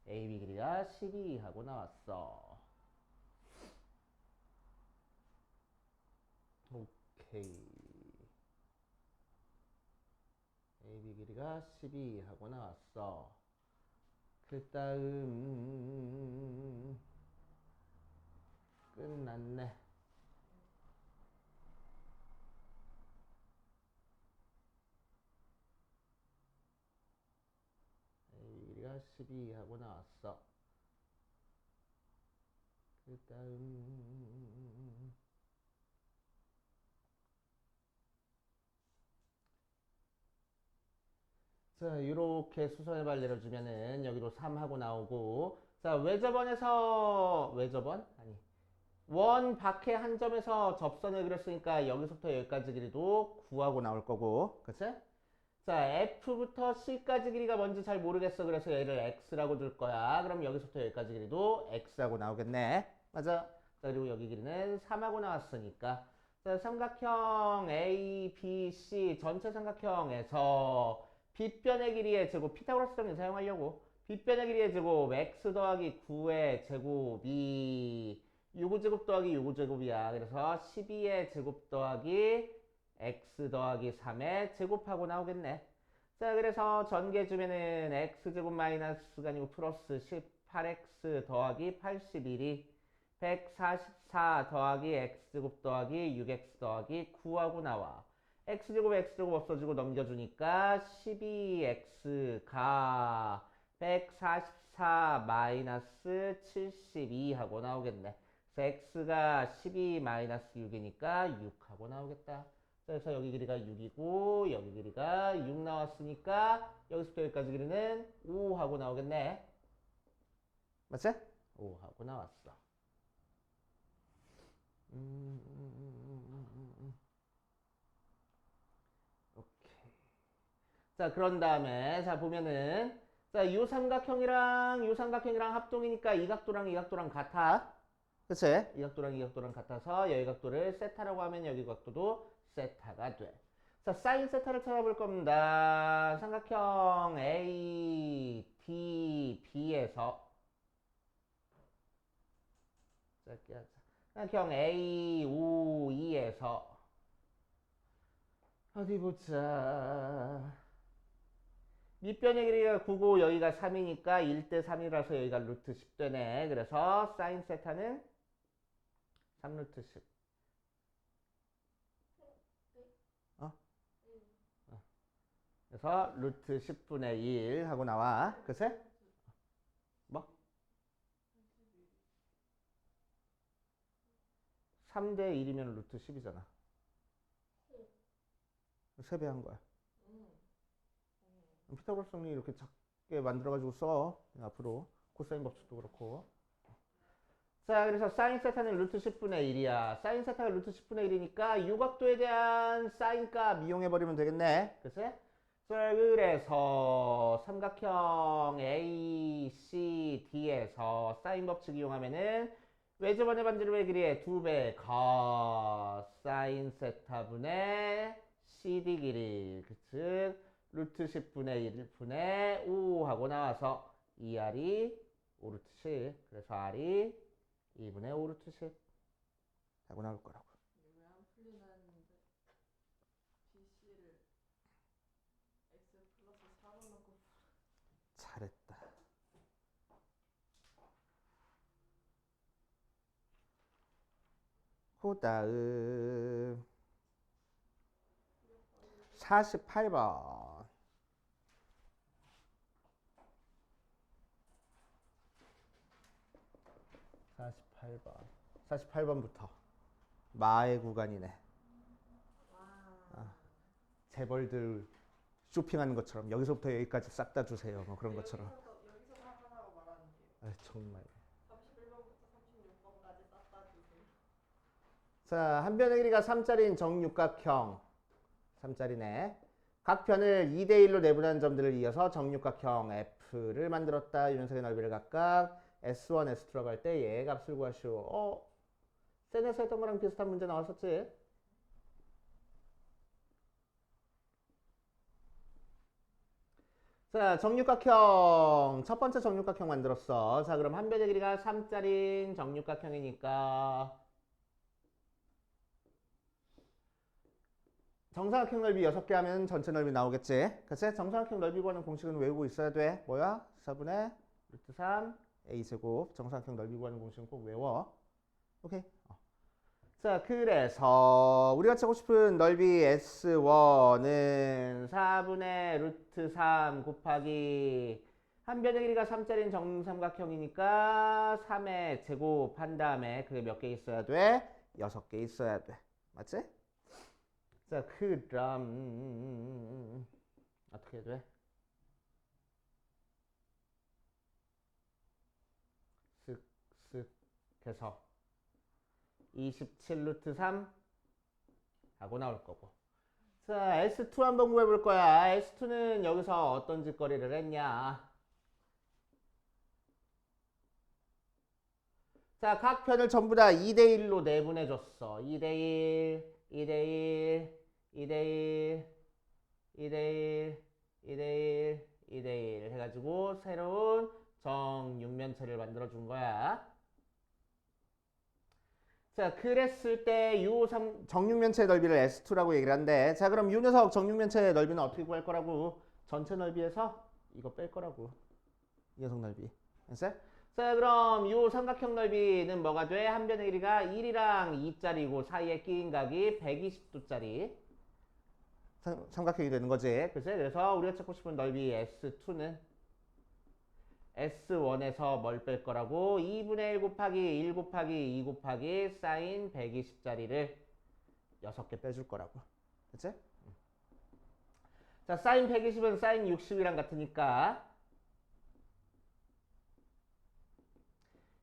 AB 길이가 12 하고 나왔어. 오케이. AB 길이가 12 하고 나왔어. 그 다음 끝났네. AB 길이가 12 하고 나왔어. 그 다음 자, 이렇게 수선의 발 내려주면은 여기로 3 하고 나오고 자, 외접원에서 외접원? 아니 원 밖에 한 점에서 접선을 그렸으니까 여기서부터 여기까지 길이도 9하고 나올 거고, 그치? 자, F부터 C까지 길이가 뭔지 잘 모르겠어. 그래서 얘를 X라고 둘 거야. 그럼 여기서부터 여기까지 길이도 X하고 나오겠네. 맞아. 자, 그리고 여기 길이는 3하고 나왔으니까. 자, 삼각형 A, B, C 전체 삼각형에서 빗변의 길이의 제곱, 피타고라스 정리 사용하려고. 빗변의 길이의 제곱, X 더하기 9의 제곱이 6제곱 더하기 6제곱이야. 그래서 12의 제곱 더하기 x 더하기 3의 제곱하고 나오겠네. 자, 그래서 전개 주면은 x제곱 마이너스가 아니고 플러스 18x 더하기 81이 144 더하기 x제곱 더하기 6x 더하기 9하고 나와. x제곱 x제곱 없어지고 넘겨주니까 12x가 144 마이너스 72 하고 나오겠네. 그래서 x가 12 마이너스 6이니까 6하고 나오겠다. 그래서 여기 길이가 6이고 여기 길이가 6 나왔으니까 여기서부터 여기까지 길이는 5 하고 나오겠네. 맞지? 5 하고 나왔어. 오케이. 자, 그런 다음에 자 보면은 자, 요 삼각형이랑 합동이니까 이 각도랑 이 각도랑 같아. 그치? 이 각도랑 이 각도랑 같아서 여기 각도를 세타라고 하면 여기 각도도 세타가 돼. 자, 사인 세타를 찾아볼 겁니다. 삼각형 A, D, B에서 짧게 하자. 삼각형 A, O, E에서 어디 보자. 밑변의 길이가 9고 여기가 3이니까 1대 3이라서 여기가 루트 10 되네. 그래서 사인 세타는 3 루트 10. 어? 그래서 루트 10분의 1 하고 나와. 그치? 뭐? 3대 1이면 루트 10이잖아. 3배 한 거야. 피타고라스 정리 이렇게 작게 만들어가지고 써. 앞으로 코사인 법칙도 그렇고. 자, 그래서 사인 세타는 루트 10분의 1이야. 사인 세타가 루트 10분의 1이니까 유각도에 대한 사인 값 이용해버리면 되겠네. 그치? 자, 그래서 삼각형 A, C, D에서 사인 법칙 이용하면은 외접원의 반지름의 길이의 2배 사인 세타분의 CD 길이. 즉 루트 10분의 1분의 5 하고 나와서 2R이 5루트 10. 그래서 R이 2분의 5루트 10 하고 나올 거라고. 왜안 풀리나 했는데 BC를 X 플러스 4로 넣고 잘했다. 그 다음 48번. 48번부터 마의 구간이네. 재벌들 쇼핑하는 것처럼 여기서부터 여기까지 싹 다 주세요. 뭐 그런 것처럼. 여기서 하나라고 말하는 게 아, 정말. 31번부터 36번까지 싹다 주세요. 자, 한 변의 길이가 3짜리인 정육각형. 3짜리네. 각 변을 2대1로 내분한 점들을 이어서 정육각형 F를 만들었다. 유연석의 넓이를 각각 S1, S2 들어갈 때 얘 값을 구하시오. 센에서 했던 거랑 비슷한 문제 나왔었지? 자, 정육각형. 첫 번째 정육각형 만들었어. 자, 그럼 한 변의 길이가 3짜리인 정육각형이니까 정사각형 넓이 6개 하면 전체 넓이 나오겠지? 그치? 정사각형 넓이 구하는 공식은 외우고 있어야 돼. 뭐야? 4분의 루트 3 A제곱. 정사각형 넓이 구하는 공식은 꼭 외워. 오케이? 자, 그래서 우리가 찾고 싶은 넓이 S1은 4분의 루트 3 곱하기 한 변의 길이가 3짜리인 정삼각형이니까 3의 제곱 한 다음에 그게 몇 개 있어야 돼? 6개 있어야 돼. 맞지? 자, 그럼 어떻게 돼? 쓱쓱 해서 27 루트 3 하고 나올 거고. 자, S2 한번 구해 볼 거야. S2는 여기서 어떤 짓거리를 했냐? 자, 각 편을 전부 다 2대1로 내분해 줬어. 2대1, 2대1, 2대1, 2대1, 2대1, 2대1 해가지고 새로운 정육면체를 만들어 준 거야. 자, 그랬을 때 요 정육면체의 넓이를 S2라고 얘기를 한대. 자, 그럼 요 녀석 정육면체의 넓이는 어떻게 구할 거라고? 전체 넓이에서 이거 뺄 거라고. 이 녀석 넓이. 됐어? 자, 그럼 요 삼각형 넓이는 뭐가 돼? 한 변의 길이가 1이랑 2짜리고 사이에 끼인 각이 120도짜리 삼각형이 되는 거지. 그래서 우리가 찾고 싶은 넓이 S2는 S1에서 뭘 뺄 거라고? 2분의 1 곱하기 1 곱하기 2 곱하기 사인 120짜리를 6개 빼줄 거라고. 그치? 자, 사인 120은 사인 60이랑 같으니까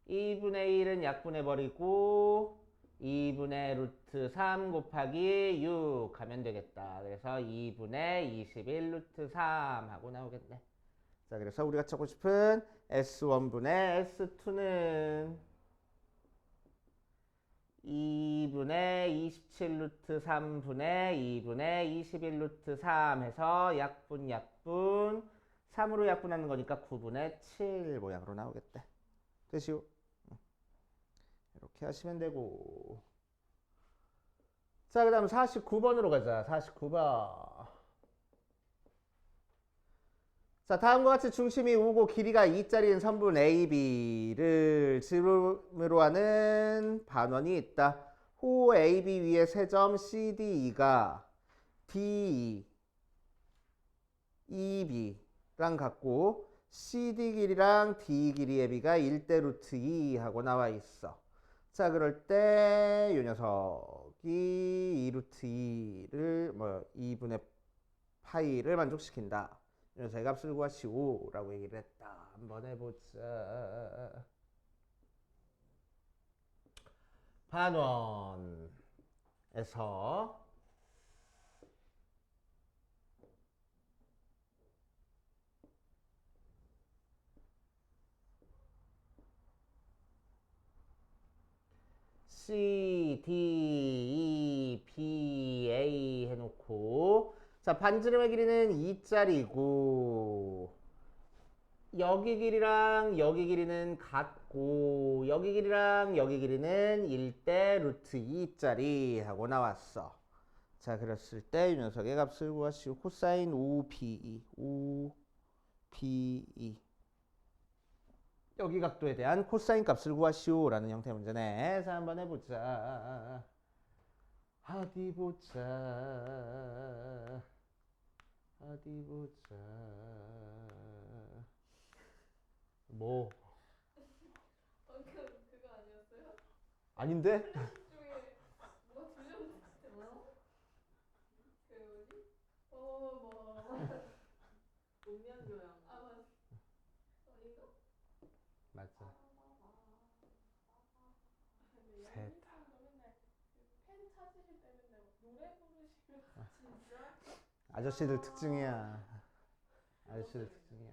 2분의 1은 약분해버리고 2분의 루트 3 곱하기 6 하면 되겠다. 그래서 2분의 21 루트 3 하고 나오겠네. 자, 그래서 우리가 찾고 싶은 S1분의 S2는 2분의 27 루트 3분의 2분의 21 루트 3 해서 약분 3으로 약분하는 거니까 9분의 7 모양으로 나오겠대. 됐시오? 이렇게 하시면 되고. 자, 그 다음 49번으로 가자. 49번. 자, 다음과 같이 중심이 5고 길이가 2짜리인 선분 AB를 지름으로 하는 반원이 있다. 호 AB 위에 세점 CDE가 DE, EB랑 같고 CD 길이랑 D 길이의 B가 1대 루트 2 하고 나와 있어. 자, 그럴 때 이 녀석이 2 루트 2를 2분의 파이를 만족시킨다. 이 녀석의 값을 구하시오 라고 얘기를 했다. 한번 해보자. 반원에서 C, D, E, B, A 해놓고 자, 반지름의 길이는 2짜리고 여기 길이랑 여기 길이는 같고 여기 길이랑 여기 길이는 1대 루트 2짜리 하고 나왔어. 자, 그랬을 때 이 녀석의 값을 구하시오. 코사인 5BE, 5BE 여기 각도에 대한 코사인 값을 구하시오 라는 형태의 문제네. 자, 한번 해보자. 어디 보자. 어디 보자. 뭐? 방금 그거 아니었어요? 아닌데? 중에 뭐가 들렸는데 그 뭐지? 운명교양. 아 맞 아닌가? 맞아. 근데 셋. 양희창도 맨날 팬 찾으실 때 맨날 노래 부르시면 진짜? 아저씨들 특징이야. 아저씨들 특징이야.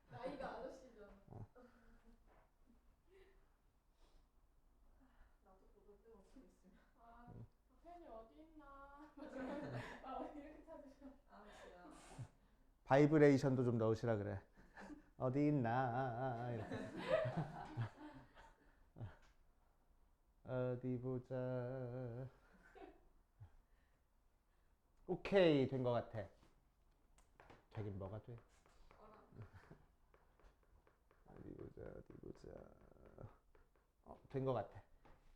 나이가 아저씨죠. 나도 고등학교 어떻게 있으면. 아 팬이 어디 있나? 아 이렇게 찾으셔. 아 진짜. 바이브레이션도 좀 넣으시라 그래. 어디 있나? 이렇게. 어디 보자. 오케이, 된 것 같아. 되긴 뭐가 돼? 어디 보자, 어디 보자. 된 것 같아.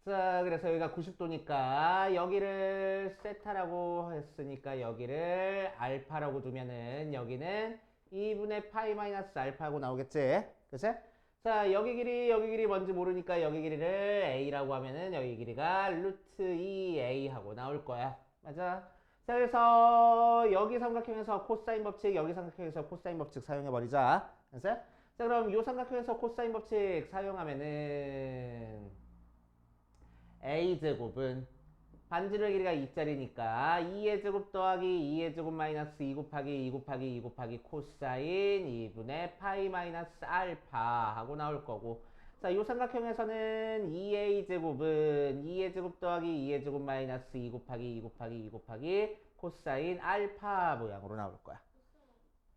자, 그래서 여기가 90도니까 여기를 세타라고 했으니까 여기를 알파라고 두면은 여기는 2분의 파이 마이너스 알파하고 나오겠지? 그치? 자, 여기 길이 뭔지 모르니까 여기 길이를 A라고 하면은 여기 길이가 루트 2A 하고 나올 거야. 맞아? 자, 그래서 여기 삼각형에서 코사인 법칙, 여기 삼각형에서 코사인 법칙 사용해버리자. 됐어? 자, 그럼 이 삼각형에서 코사인 법칙 사용하면은 a제곱은 반지름의 길이가 2짜리니까 2의 제곱 더하기 2의 제곱 마이너스 2 곱하기 2 곱하기 2 곱하기 코사인 2분의 파이 마이너스 알파 하고 나올 거고, 자, 이 삼각형에서는 2a 제곱은 2의 제곱 더하기 2의 제곱 마이너스 2 곱하기 2 곱하기 2 곱하기 코사인 알파 모양으로 나올 거야.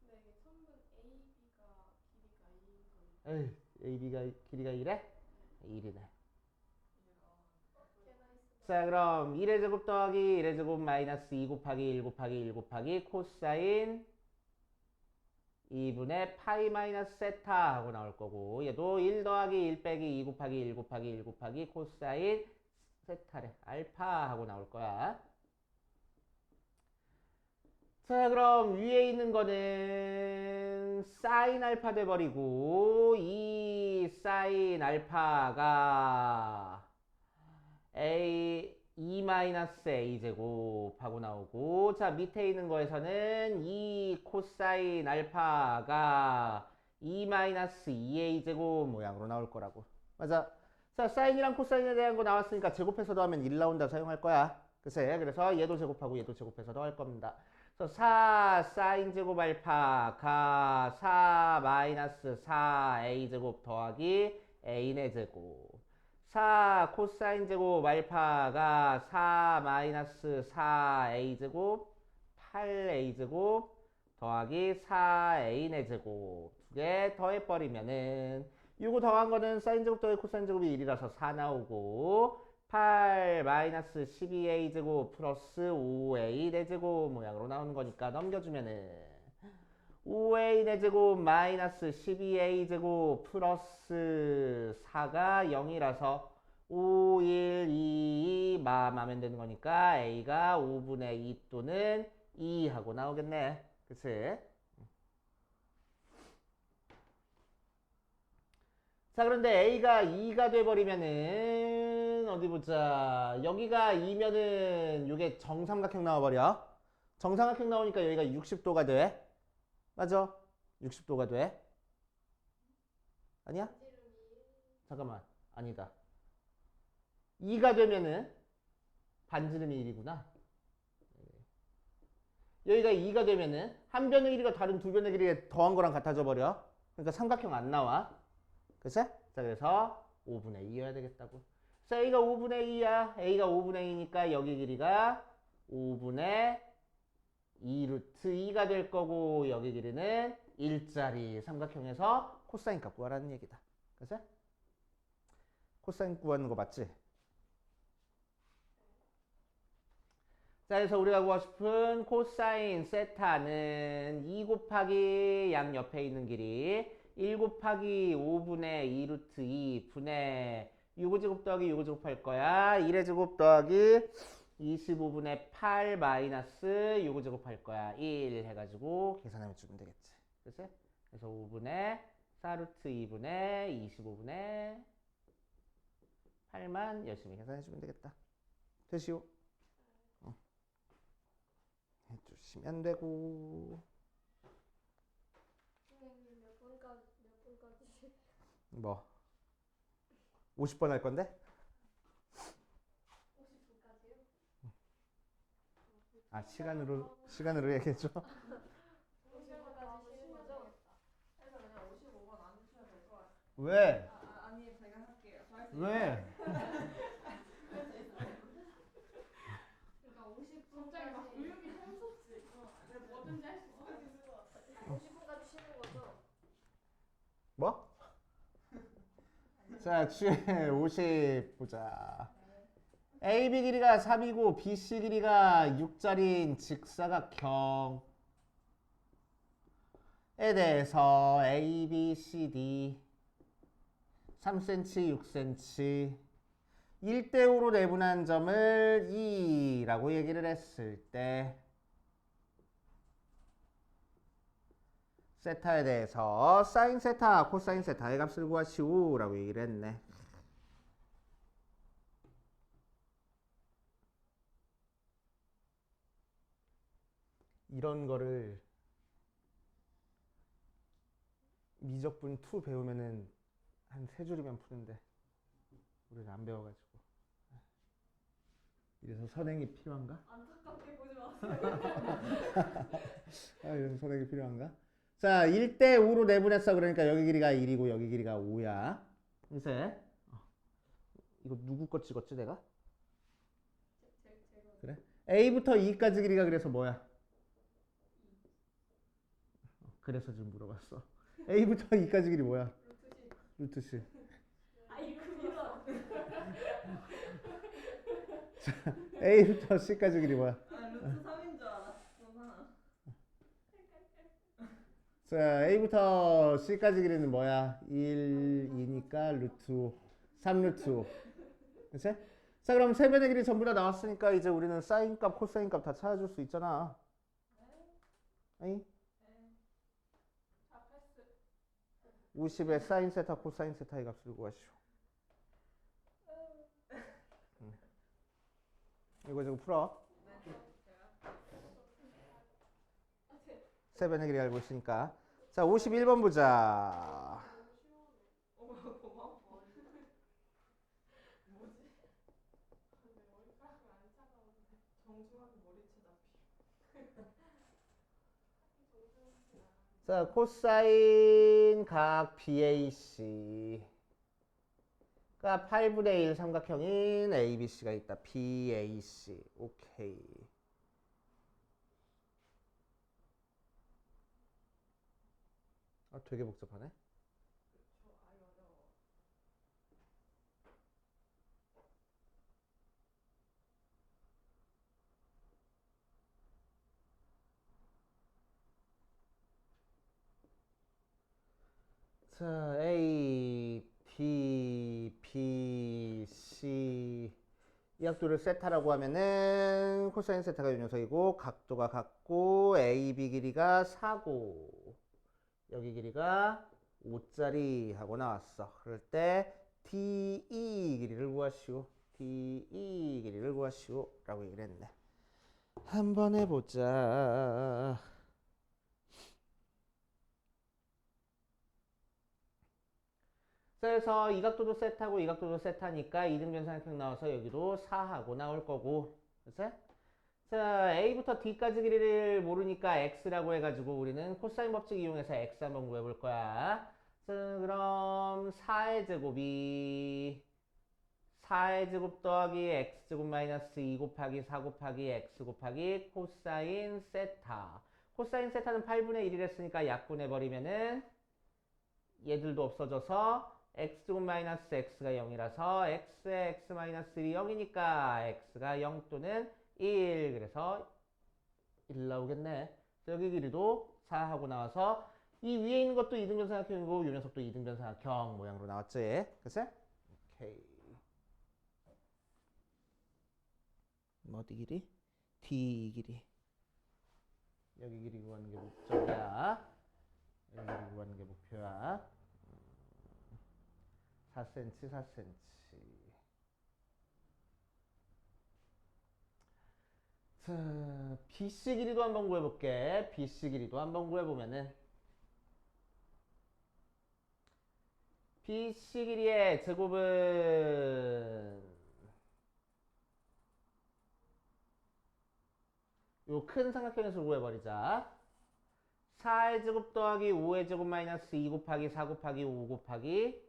근데 이게 선분 AB가 길이가 2인 거니까. 에이, AB가 길이가 1에? 1이네. 걔나 있어. 자, 그럼 1의 제곱 더하기 1의 제곱 마이너스 2 곱하기 1 곱하기 1 곱하기 코사인 2분의 파이 마이너스 세타 하고 나올 거고, 얘도 1 더하기 1 빼기 2 곱하기 1 곱하기 1 곱하기 코사인 세타래. 알파 하고 나올 거야. 자, 그럼 위에 있는 거는 사인 알파 돼버리고, 이 사인 알파가 a 마이너스 a 제곱 하고 나오고, 자, 밑에 있는 거에서는 이 코사인 알파가 2 마이너스 2a 제곱 모양으로 나올 거라고. 맞아. 자, 사인이랑 코사인에 대한 거 나왔으니까 제곱해서 더하면 1 나온다 사용할 거야. 글쎄, 그래서 얘도 제곱하고 얘도 제곱해서 더할 겁니다. 그래서 4 사인 제곱 알파가 4 마이너스 4a 제곱 더하기 a의 제곱, 4 코사인 제곱 알파가 4 마이너스 4a 제곱 8a 제곱 더하기 4a의 제곱 두 개 더해버리면은, 이거 더한 거는 사인 제곱 더하기 코사인 제곱이 1이라서 4 나오고, 8 마이너스 12a 제곱 플러스 5a 4제곱 모양으로 나오는 거니까 넘겨주면은 5a 4제곱 마이너스 12a 제곱 플러스 4가 0이라서 5, 1, 2 마면 되는 거니까 a가 5분의 2 또는 2 하고 나오겠네. 그치? 자, 그런데 a가 2가 돼버리면은 어디 보자. 여기가 2면은 이게 정삼각형 나와버려. 정삼각형 나오니까 여기가 60도가 돼. 맞아? 60도가 돼. 아니야? 잠깐만. 아니다. 2가 되면은 반지름이 1이구나. 여기가 2가 되면은 한 변의 길이가 다른 두 변의 길이가 더한 거랑 같아져 버려. 그러니까 삼각형 안 나와. 그치? 자, 그래서 5분의 2여야 되겠다고. 그래서 a가 5분의 2야. a가 5분의 2니까 여기 길이가 5분의 2 루트 2가 될 거고, 여기 길이는 1짜리 삼각형에서 코사인 값 구하라는 얘기다. 그치? 코사인 구하는 거 맞지? 자, 그래서 우리가 구하고 싶은 코사인 세타는 2 곱하기 양 옆에 있는 길이 1 곱하기 5분의 2 루트 2 분의 6의 제곱 더하기 6의 제곱 할 거야. 1의 제곱 더하기 25분의 8 마이너스 6의 제곱 할 거야. 1 해가지고 계산하면 주면 되겠지. 그치? 그래서 5분의 4 루트 2분의 25분의 8만 열심히 계산해주면 되겠다. 되시오? 해주시면 되고. 선생님 몇 분까지? 뭐 50번 할 건데? 50분까지요? 아, 시간으로 얘기해줘. 50분까지 쉬는 거죠? 그래서 그냥 55번 안 주셔도 될 것 같아요. 왜? 아니 제가 할게요. 저 할 수 왜? 그러니까 50분까지 막 의욕이 샘솟지. 뭐든지 할 수 있어. 50분까지 쉬는 거죠? 뭐? 자, 취해 50 보자. AB 길이가 3이고 BC 길이가 6짜리인 직사각형에 대해서 A, B, C, D 3cm, 6cm 1대5로 내분한 점을 E라고 얘기를 했을 때 세타에 대해서 사인 세타, 코사인 세타의 값을 구하시오 라고 얘기를 했네. 이런 거를 미적분 2 배우면은 한 3줄이면 푸는데 우리는 안 배워가지고 이래서 선행이 필요한가? 안타깝게 보지 마세요. 아, 이런 선행이 필요한가? 자, 1대 5로 내분했어. 그러니까 여기 길이가 1이고 여기 길이가 5야. 이제 이거 누구 거 찍었지 내가? 제가 그래? A부터 E까지 길이가 그래서 뭐야? 그래서 지금 물어봤어. A부터 E까지 길이 뭐야? 루트 루트 10. C. 아이 그거. A부터 C까지 길이 뭐야? 아 루트 3인 줄 알았구나. 자, A부터 C까지 길이는 뭐야? 1, 2니까 루트 5. 3 루트 5. 그치? 자, 그럼 세 변의 길이 전부 다 나왔으니까 이제 우리는 사인 값, 코사인 값 다 찾아줄 수 있잖아. 아니? 자 패스. 50의 사인 세타, 코사인 세타의 값을 구하시오. 이거 지금 풀어. 세 변의 길이 알고 있으니까. 자, 51번 보자. 고마워. 근데 머리카락이 안 차가운데. 정중하게 머리채 잡히. 자, 코사인 각 BAC. 가 8분의 1 삼각형인 ABC가 있다. BAC. 오케이. 아, 되게 복잡하네. 저 아이 어려워. 자, A, D, B, C 이 각도를 세타라고 하면은 코사인 세타가 요 녀석이고 각도가 같고 A, B 길이가 4고 여기 길이가 5짜리 하고 나왔어. 그럴 때 DE 길이를 구하시오. DE 길이를 구하시오 라고 얘기를 했네. 한번 해보자. 그래서 이 각도도 세타고 이 각도도 세타니까 이등변삼각형 나와서 여기도 4하고 나올 거고. 그치? 자, A부터 D까지 길이를 모르니까 X라고 해가지고 우리는 코사인 법칙 이용해서 X 한번 구해볼 거야. 자, 그럼 4의 제곱이 4의 제곱 더하기 X제곱 마이너스 2 곱하기 4 곱하기 X 곱하기 코사인 세타. 코사인 세타는 8분의 1이랬으니까 약분해버리면은 얘들도 없어져서 x제곱 마이너스 x가 0이라서 x의 x 마이너스 1이 0이니까 x가 0 또는 1. 그래서 1 나오겠네. 여기 길이도 4하고 나와서 이 위에 있는 것도 이등변삼각형이고 이 녀석도 이등변삼각형 모양으로 나왔지. 그치? 오케이. 어디 길이? D 길이. 여기 길이 구하는 게 목적이야. 여기 길이 구하는 게 목표야. 4cm, 4cm. 자, BC 길이도 한번 구해볼게. BC 길이도 한번 구해보면은 BC 길이의 제곱은 요 큰 삼각형에서 구해버리자. 4의 제곱 더하기 5의 제곱 마이너스 2 곱하기 4 곱하기 5 곱하기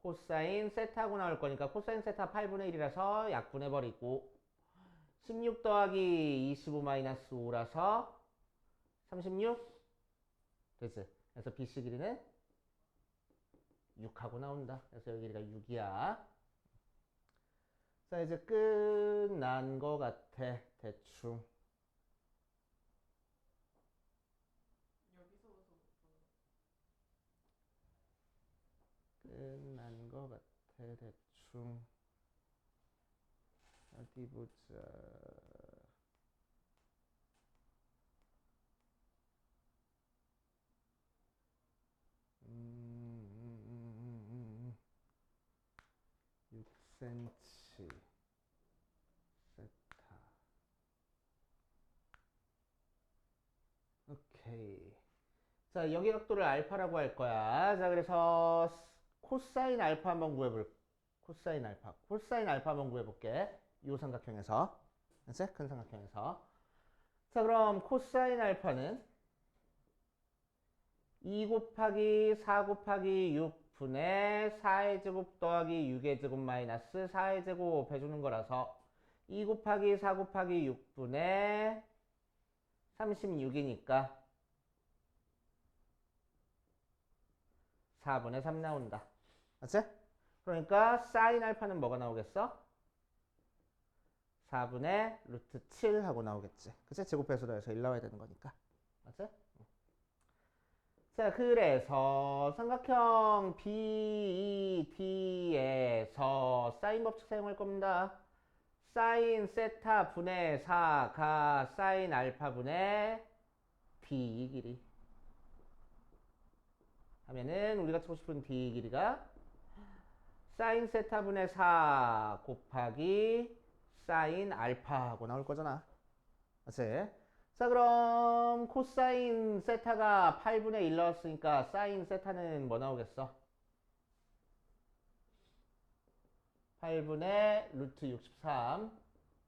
코사인 세타하고 나올 거니까 코사인 세타 8분의 1이라서 약분해버리고 16 더하기 25 마이너스 5라서 36 됐지? 그래서 BC 길이는 6하고 나온다. 그래서 여기 길이가 6이야. 자, 이제 끝난 거 같아. 대충. 여기서부터 끝난 거 같아. 대충. 어디 보자. 음. 6cm 세타. 오케이. 자, 여기 각도를 알파라고 할 거야. 자, 그래서 코사인 알파 한번 구해볼. 코사인 알파 한번 구해볼게. 요 삼각형에서. 그치? 큰 삼각형에서. 자, 그럼 코사인 알파는 2 곱하기 4 곱하기 6분의 4의 제곱 더하기 6의 제곱 마이너스 4의 제곱 해주는 거라서 2 곱하기 4 곱하기 6분의 36이니까 4분의 3 나온다. 맞지? 그러니까 사인 알파는 뭐가 나오겠어? 4분의 루트 7 하고 나오겠지. 그치? 제곱해서 더해서 1 나와야 되는 거니까. 맞지? 자, 그래서 삼각형 BED에서 사인 법칙 사용할 겁니다. 사인 세타 분의 4가 사인 알파 분의 D 길이 하면은 우리가 찾고 싶은 D 길이가 사인 세타 분의 4 곱하기 사인 알파 하고 나올 거잖아. 맞지? 자, 그럼 코사인 세타가 8분의 1 나왔으니까 사인 세타는 뭐 나오겠어? 8분의 루트 63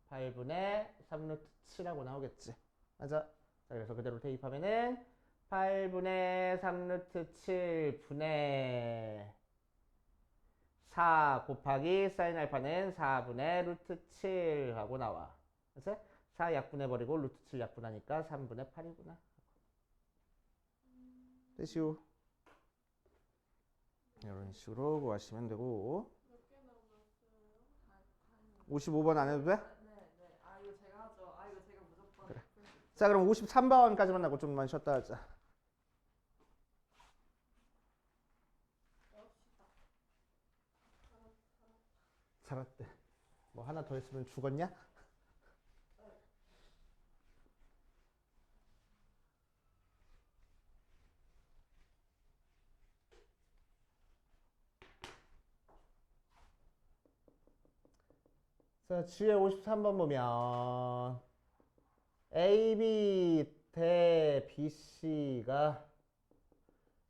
8분의 3 루트 7하고 나오겠지. 맞아. 자, 그래서 그대로 대입하면은 8분의 3 루트 7분의 4 곱하기 사인 알파는 4분의 루트 7 하고 나와. 그치? 4 약분해버리고 루트 7 약분하니까 3분의 8이구나. 됐슈. 이런 식으로 구하시면 되고. 몇 개 남았어요? 55번 안 해도 돼? 네. 아 이거 제가 하죠. 아 이거 제가 무조건. 그래. 자, 그럼 53번까지만 하고 좀만 쉬었다 하자. 살았대. 뭐 하나 더 했으면 죽었냐? 자, 지혜 53번 보면 AB 대 BC가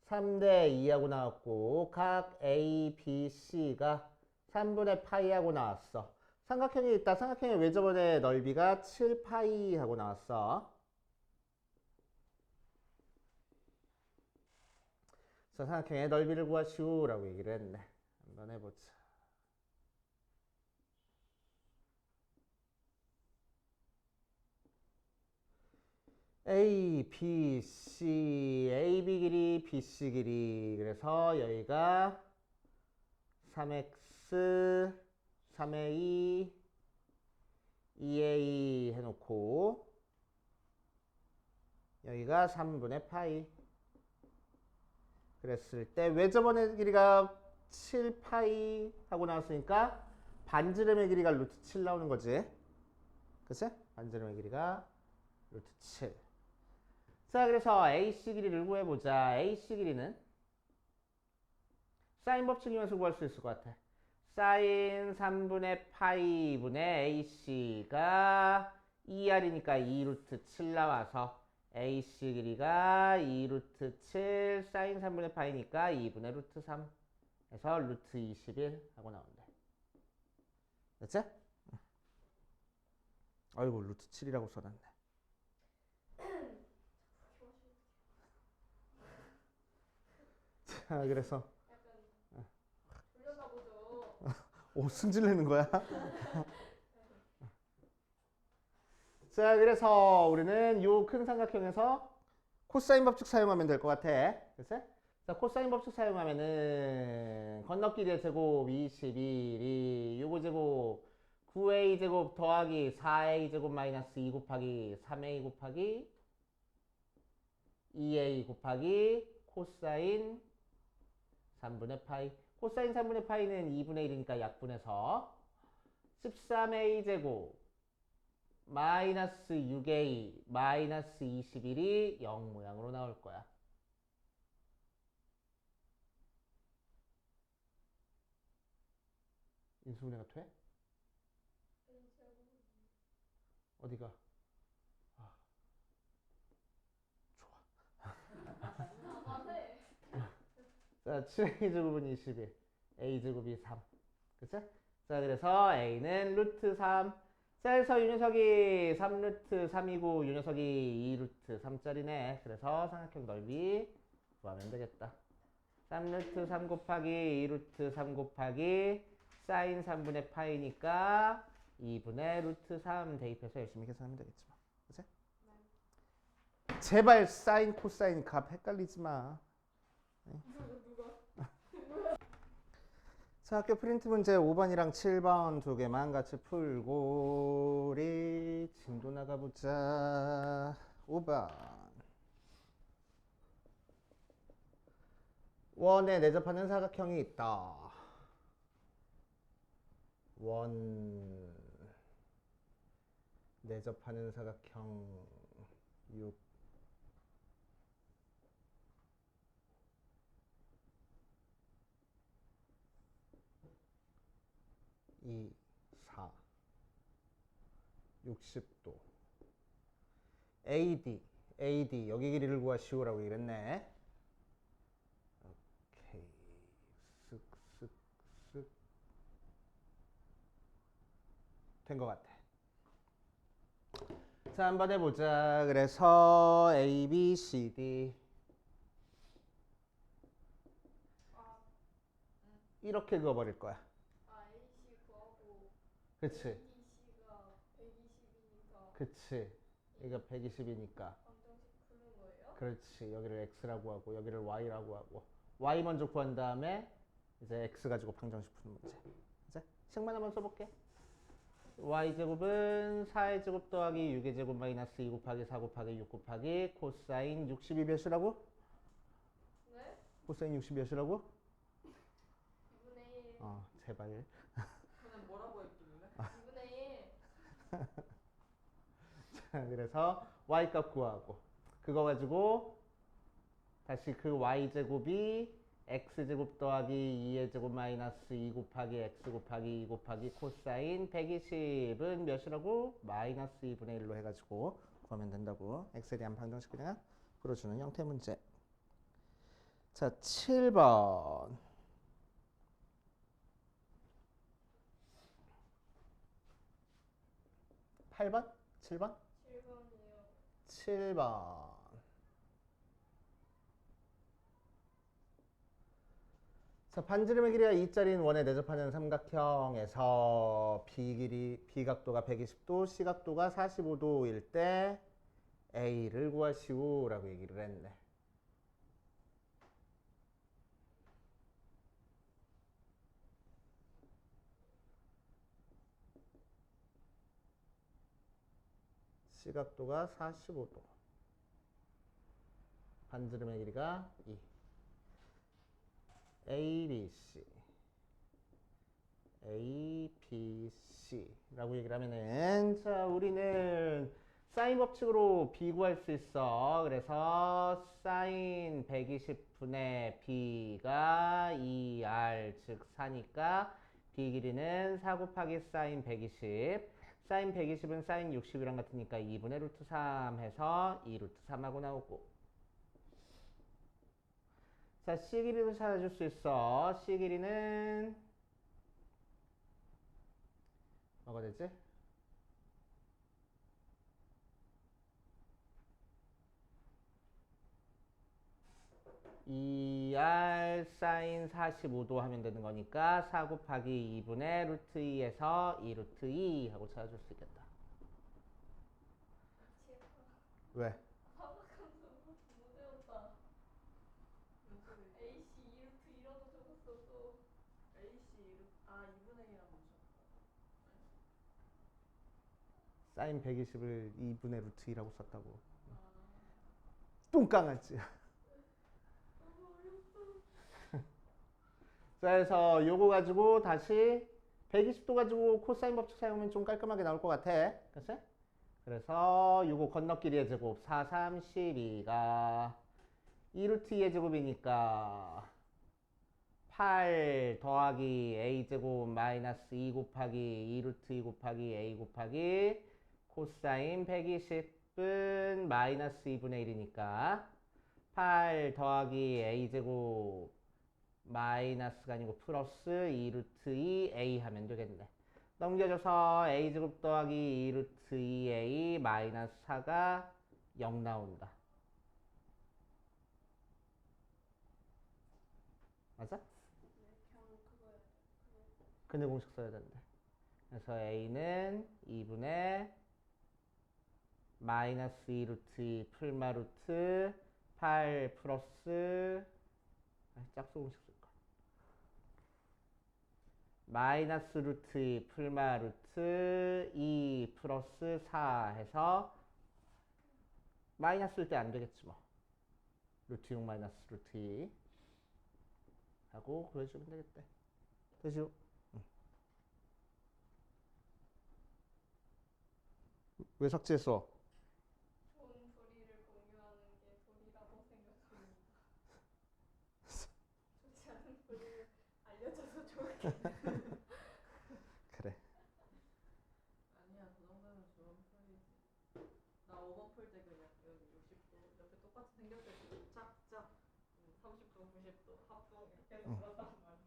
3대 2하고 나왔고 각 A, B, C가 3분의 파이하고 나왔어. 삼각형이 있다. 삼각형의 외접원의 넓이가 7파이 하고 나왔어. 그래서 삼각형의 넓이를 구하시오라고 얘기를 했네. 한번 해보자. A, B, C, AB 길이, BC 길이. 그래서 여기가 3x, 3a, 2a 해놓고 여기가 3분의 파이. 그랬을 때 외접원의 길이가 7파이 하고 나왔으니까 반지름의 길이가 루트 7 나오는 거지. 그치? 반지름의 길이가 루트 7. 자, 그래서 AC 길이를 구해보자. AC 길이는 사인 법칙이면서 구할 수 있을 것 같아. 사인 3분의 파이 분의 AC가 2R이니까 2 루트 7 나와서 AC 길이가 2 루트 7 사인 3분의 파이니까 2분의 루트 3 해서 루트 21 하고 나온다. 됐지? 아이고 루트 7이라고 써놨네. 자, 그래서 돌렸나 보죠. 오, 승질 내는 거야? 자, 그래서 우리는 요 큰 삼각형에서 코사인 법칙 사용하면 될 것 같아. 그치? 자, 코사인 법칙 사용하면은 건너끼리의 제곱 21이 요거 제곱 9a 제곱 더하기 4a 제곱 마이너스 2 곱하기 3a 곱하기 2a 곱하기 코사인 3분의 파이. 코사인 3분의 파이는 2분의 1이니까 약분해서 13a 제곱 마이너스 6a 마이너스 21이 0 모양으로 나올 거야. 인수분해가 돼? 어디가? 아, 좋아. 자, 7a 제곱은 21, a 제곱이 3. 그치? 자, 자, 그래서 A는 루트 3. 자, 그래서 이 녀석이 3 루트 3이고 이 녀석이 2 루트 3짜리네. 그래서 삼각형 넓이 구하면 되겠다. 3 루트 3 곱하기 2 루트 3 곱하기 사인 3분의 파이니까 2분의 루트 3 대입해서 열심히 계산하면 되겠지 뭐. 그치? 제발 사인 코사인 값 헷갈리지 마. 누가? 자, 학교 프린트 문제 5번이랑 7번 두 개만 같이 풀고 우리 진도 나가보자. 5번. 원에 내접하는 사각형이 있다. 원 내접하는 사각형 6 2 4 60도 AD 여기 길이를 구하시오라고 이랬네. 오케이 쓱쓱쓱 된 것 같아. 자, 한번 해보자. 그래서 A, B, C, D 이렇게 그어버릴 거야. AC 구하고 그치? BC가 120이니까 그치? 여기가 120이니까 방정식 푸는 거예요? 그렇지. 여기를 X라고 하고 여기를 Y라고 하고 Y 먼저 구한 다음에 이제 X 가지고 방정식 푸는 문제. 이제 식만 한번 써볼게. Y제곱은 4의 제곱 더하기 6의 제곱 마이너스 2 곱하기 4 곱하기 6 곱하기 코사인 60이 몇이라고? 네? 코사인 60이 몇이라고? 2분의 1 제발. 저는 뭐라고 했길래? 2분의 1 자, 그래서 Y값 구하고 그거 가지고 다시 그 Y제곱이 X제곱 더하기 2의 제곱 마이너스 2 곱하기 X 곱하기 2 곱하기 코사인 120은 몇이라고? 마이너스 2분의 1로 해가지고 구하면 된다고. X에 대한 방정식 그냥 풀어주는 형태 문제. 자, 7번. 8번? 7번? 7번이요 7번. 자, 반지름의 길이가 2짜리인 원에 내접하는 삼각형에서 B각도가 120도, C각도가 45도일 때 A를 구하시오 라고 얘기를 했네. C각도가 45도. 반지름의 길이가 2. A, B, C. A, B, C라고 얘기를 하면은 자, 우리는 사인 법칙으로 B 구할 수 있어. 그래서 사인 120분의 B가 2R 즉 4니까 B 길이는 4 곱하기 사인 120. 사인 120은 사인 60이랑 같으니까 2분의 루트 3 해서 2 루트 3하고 나오고. 자, C 길이도 찾아줄 수 있어. C 길이는 뭐가 되지? 2R 사인 45도 하면 되는 거니까 4 곱하기 2분의 루트 2에서 2 루트 2 하고 찾아줄 수 있겠다. 왜? 사각함수 못 외웠다 무슨 소리? AC 2루트 1라고 적었어 또 AC 2분의 1이라고 하셨어. 사인 120을 2분의 루트 2라고 썼다고. 아, 뚱깡하지. 너무 어렵다 그래서 요거 가지고 다시 120도 가지고 코사인 법칙 사용하면 좀 깔끔하게 나올 것 같아. 그치? 그래서 요거 건너끼리의 제곱 4, 3, 12가 2루트 2의 제곱이니까 8 더하기 A제곱 마이너스 2 곱하기 2루트 2 곱하기 A 곱하기 코사인 120은 마이너스 2분의 1이니까 8 더하기 A제곱 마이너스가 아니고 플러스 2 루트 2 a 하면 되겠네. 넘겨줘서 a제곱 더하기 2 루트 2a 마이너스 4가 0 나온다. 맞아? 네, 그냥 그거예요. 근데 공식 써야 된대. 그래서 a는 2분의 마이너스 2 루트 2 풀마 루트 8 플러스 짝수 공식 쓸까? 마이너스 루트 2 풀마 루트 2 플러스 4 해서 마이너스일 때 안 되겠지 뭐. 루트 6 마이너스 루트 2 하고 그려주면 되겠대. 되죠? 왜 삭제했어? 좋은 도리를 공유하는 게 도리라고 생각합니다. 좋지 않은 도리를 알려줘서 좋겠네. 그래. 아니야, 그 정도면 좋은 풀이지. 나 5번 풀 때 그냥 여기 60도 옆에 똑같이 생겼을 때 짝짝 30도, 90도 합동 이렇게 해서 그렇단 말이야.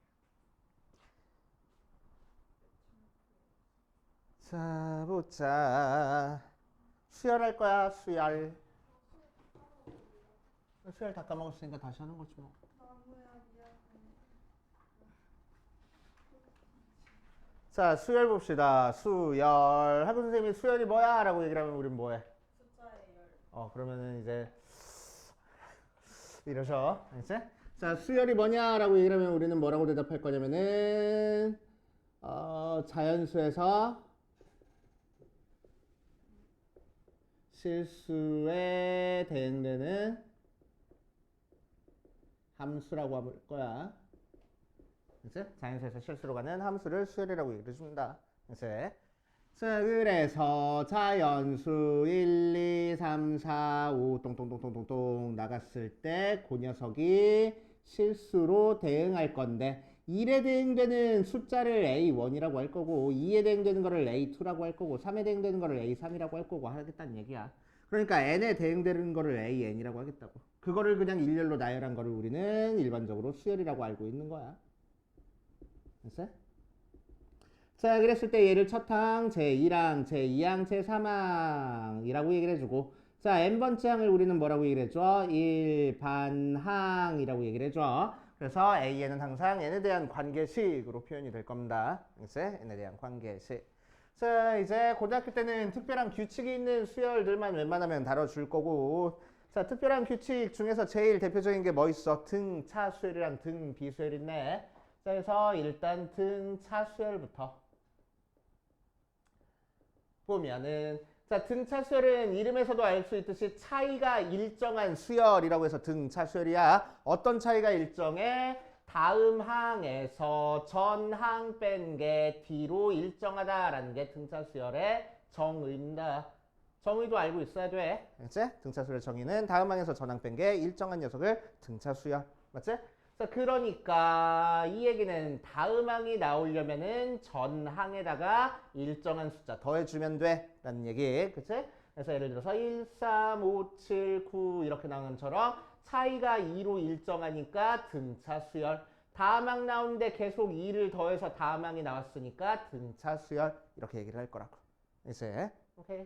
자, 보자. 수열할 거야, 수열. 수열 다 까먹었으니까 다시 하는 거지 뭐. 나무야 미안해. 자, 수열 봅시다. 수열. 학교 선생님이 수열이 뭐야? 라고 얘기를 하면 우린 뭐해? 숫자의 열. 그러면은 이제 이러셔. 알겠지? 자, 수열이 뭐냐라고 얘기를 하면 우리는 뭐라고 대답할 거냐면은 자연수에서 실수에 대응되는 함수라고 할 거야. 그치? 자연수에서 실수로 가는 함수를 수열이라고 얘기를 해준다. 그치? 자, 그래서 자연수 1, 2, 3, 4, 5 똥똥똥똥똥똥 나갔을 때 그 녀석이 실수로 대응할 건데 1에 대응되는 숫자를 A1이라고 할 거고 2에 대응되는 거를 A2라고 할 거고 3에 대응되는 거를 A3이라고 할 거고 하겠다는 얘기야. 그러니까 N에 대응되는 거를 AN이라고 하겠다고. 그거를 그냥 일렬로 나열한 거를 우리는 일반적으로 수열이라고 알고 있는 거야. 됐어? 자, 그랬을 때 얘를 첫항, 제1항, 제2항, 제3항이라고 얘기를 해주고 자, n번째 항을 우리는 뭐라고 얘기를 해줘? 일반항이라고 얘기를 해줘. 그래서 A에는 항상 n에 대한 관계식으로 표현이 될 겁니다. 그치? n에 대한 관계식. 자, 이제 고등학교 때는 특별한 규칙이 있는 수열들만 웬만하면 다뤄줄 거고 자, 특별한 규칙 중에서 제일 대표적인 게 뭐 있어? 등차 수열이랑 등 비수열 있네. 자, 그래서 일단 등차 수열부터 보면은 자, 등차 수열은 이름에서도 알 수 있듯이 차이가 일정한 수열이라고 해서 등차 수열이야. 어떤 차이가 일정해? 다음 항에서 전 항 뺀 게 뒤로 일정하다라는 게 등차 수열의 정의입니다. 정의도 알고 있어야 돼. 그치? 등차 수열의 정의는 다음 항에서 전 항 뺀 게 일정한 녀석을 등차 수열. 맞지? 자, 그러니까 이 얘기는 다음 항이 나오려면은 전 항에다가 일정한 숫자 더해주면 돼 라는 얘기. 그치? 그래서 예를 들어서 1, 3, 5, 7, 9 이렇게 나오는 것처럼 차이가 2로 일정하니까 등차 수열. 다음 항 나오는데 계속 2를 더해서 다음 항이 나왔으니까 등차 수열. 이렇게 얘기를 할 거라고. 이제 오케이.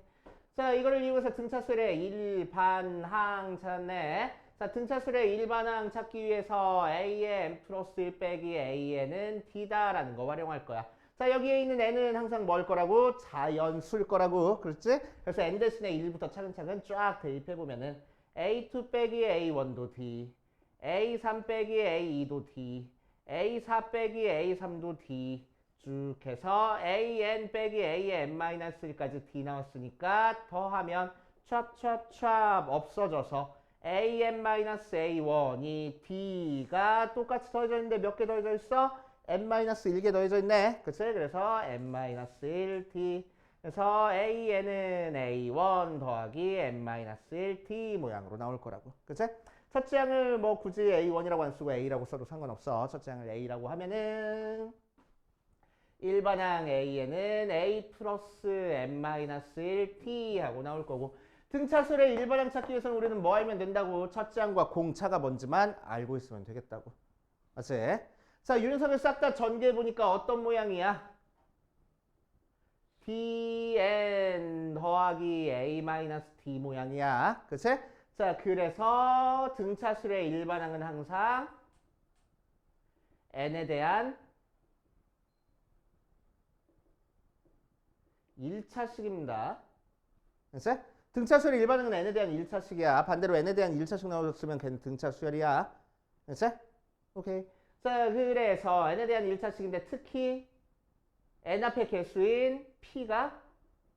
자, 이거를 이용해서 등차 수열의 일반항 찾네. 자, 등차수의 일반항 찾기 위해서 A의 n 플러스 1 빼기 A에는 D다라는 거 활용할 거야. 자, 여기에 있는 n은 항상 뭘 거라고? 자연수일 거라고. 그렇지? 그래서 n 대신에 1부터 차근차근 쫙 대입해보면은 A2 빼기 A1도 D, A3 빼기 A2도 D, A4 빼기 A3도 D 쭉 해서 AN 빼기 AN-1까지 D 나왔으니까 더하면 찹찹찹 없어져서 an-a1이 d가 똑같이 더해져 있는데 몇 개 더해져 있어? n-1개 더해져 있네. 그치? 그래서 n-1d 그래서 an은 a1 더하기 n-1d 모양으로 나올 거라고. 그치? 첫째 항을 뭐 굳이 a1이라고 안 쓰고 a라고 써도 상관없어. 첫째 항을 a라고 하면은 일반항 a에는 a 플러스 n-1t 하고 나올 거고 등차수의 일반항 찾기 위해서는 우리는 뭐 알면 된다고? 첫째 항과 공차가 뭔지만 알고 있으면 되겠다고. 맞지? 자, 이 녀석을 싹 다 전개해 보니까 어떤 모양이야? dn 더하기 a-d 모양이야. 그치? 자, 그래서 등차수의 일반항은 항상 n에 대한 1차식입니다. 그치? 등차수의 일반항은 n에 대한 1차식이야. 반대로 n에 대한 1차식 나오셨으면 걔는 등차수열이야. 그치? 오케이. 자, 그래서 n에 대한 1차식인데 특히 n 앞의 개수인 p가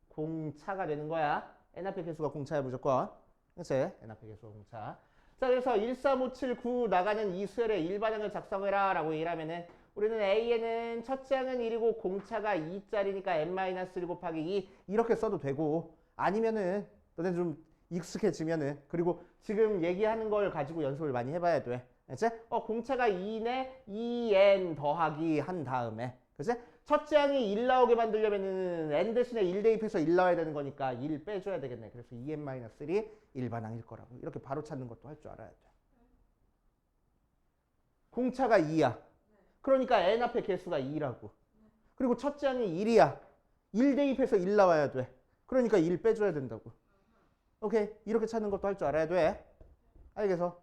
공차가 되는 거야. n 앞의 개수가 공차야 무조건. 그치? n 앞의 개수가 공차. 자, 그래서 1, 3, 5, 7, 9 나가는 이 수열의 일반항을 작성해라 라고 얘기하면은 우리는 A에는 첫째 항은 1이고 공차가 2짜리니까 n-1 곱하기 2 이렇게 써도 되고 아니면은 너네 좀 익숙해지면은 그리고 지금 얘기하는 걸 가지고 연습을 많이 해봐야 돼. 그치? 공차가 2네 2n 더하기 한 다음에 그치? 첫째 항이 1 나오게 만들려면은 n 대신에 1 대입해서 1 나와야 되는 거니까 1 빼줘야 되겠네. 그래서 2n-1이 일반항일 거라고. 이렇게 바로 찾는 것도 할 줄 알아야 돼. 공차가 2야. 그러니까 n 앞에 개수가 2라고. 그리고 첫째 항이 1이야. 1 대입해서 1 나와야 돼. 그러니까 1 빼줘야 된다고. 오케이. 이렇게 찾는 것도 할 줄 알아야 돼. 알겠어?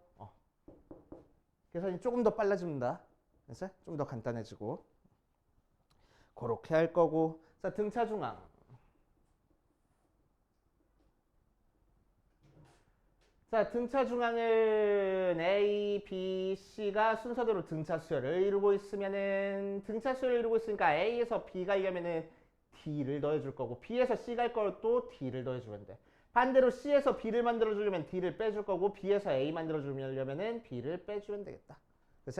계산이 조금 더 빨라집니다. 그래서 좀 더 간단해지고. 그렇게 할 거고. 자, 등차 중앙. 자, 등차 중앙은 A, B, C가 순서대로 등차 수열을 이루고 있으면은 등차 수열을 이루고 있으니까 A에서 B 가려면은 D를 더해줄 거고 B에서 C 갈 것도 D를 더해주면 돼. 반대로 C에서 B를 만들어주려면 D를 빼줄 거고 B에서 A 만들어주려면은 B를 빼주면 되겠다. 그치?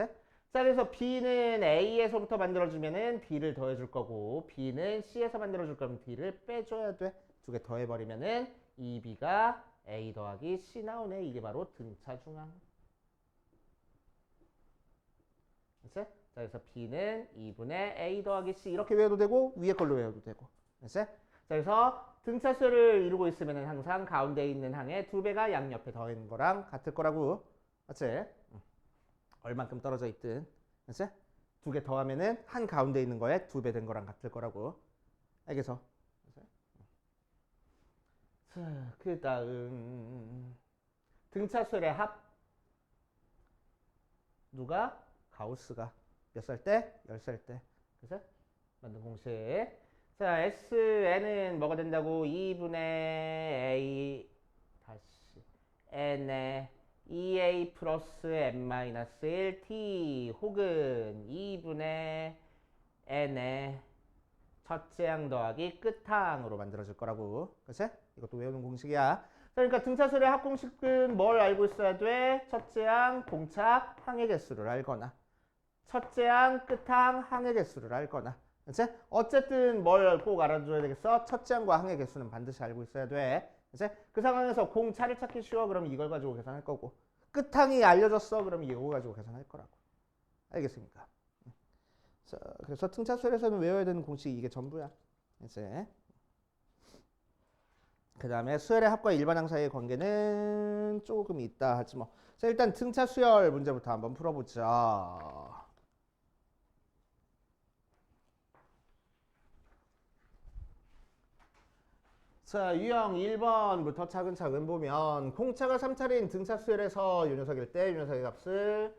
자, 그래서 B는 A에서부터 만들어주면은 D를 더해줄 거고 B는 C에서 만들어줄 거면 D를 빼줘야 돼. 두 개 더해버리면은 2B가 A 더하기 C 나오네. 이게 바로 등차 중앙. 그치? 자, 그래서 B는 2분의 A 더하기 C 이렇게 외워도 되고 위에 걸로 외워도 되고. 그치? 자, 그래서 등차 수열을 이루고 있으면 항상 가운데 있는 항의 2배가 양옆에 더있는 거랑 같을 거라고. 맞지? 얼만큼 떨어져 있든. 그치? 두 개 더하면은 한 가운데 있는 거에 2배 된 거랑 같을 거라고. 알겠어? 자, 그 다음 등차 수열의 합. 누가? 가우스가. 몇 살 때? 10살 때. 그래서 만든 공식. 자, SN은 뭐가 된다고? 2분의 A 다시 N의 2A 플러스 N-1 T 혹은 2분의 N의 첫째 항 더하기 끝항으로 만들어질 거라고. 그치? 이것도 외우는 공식이야. 그러니까 등차수열의 합공식은 뭘 알고 있어야 돼? 첫째 항, 공차, 항의 개수를 알거나 첫째 항, 끝항, 항의 개수를 알거나. 그치? 어쨌든 뭘 꼭 알아줘야 되겠어? 첫째 항과 항의 개수는 반드시 알고 있어야 돼. 그치? 그 상황에서 공차를 찾기 쉬워. 그럼 이걸 가지고 계산할 거고 끝항이 알려졌어. 그럼 이거 가지고 계산할 거라고. 알겠습니까? 자, 그래서 등차수열에서는 외워야 되는 공식이 이게 전부야. 이제 그 다음에 수열의 합과 일반항 사이의 관계는 조금 있다 하지 뭐. 자, 일단 등차수열 문제부터 한번 풀어보자. 자, 유형 1번부터 차근차근 보면 공차가 3차례인 등차수열에서 이 녀석일 때 이 녀석의 값을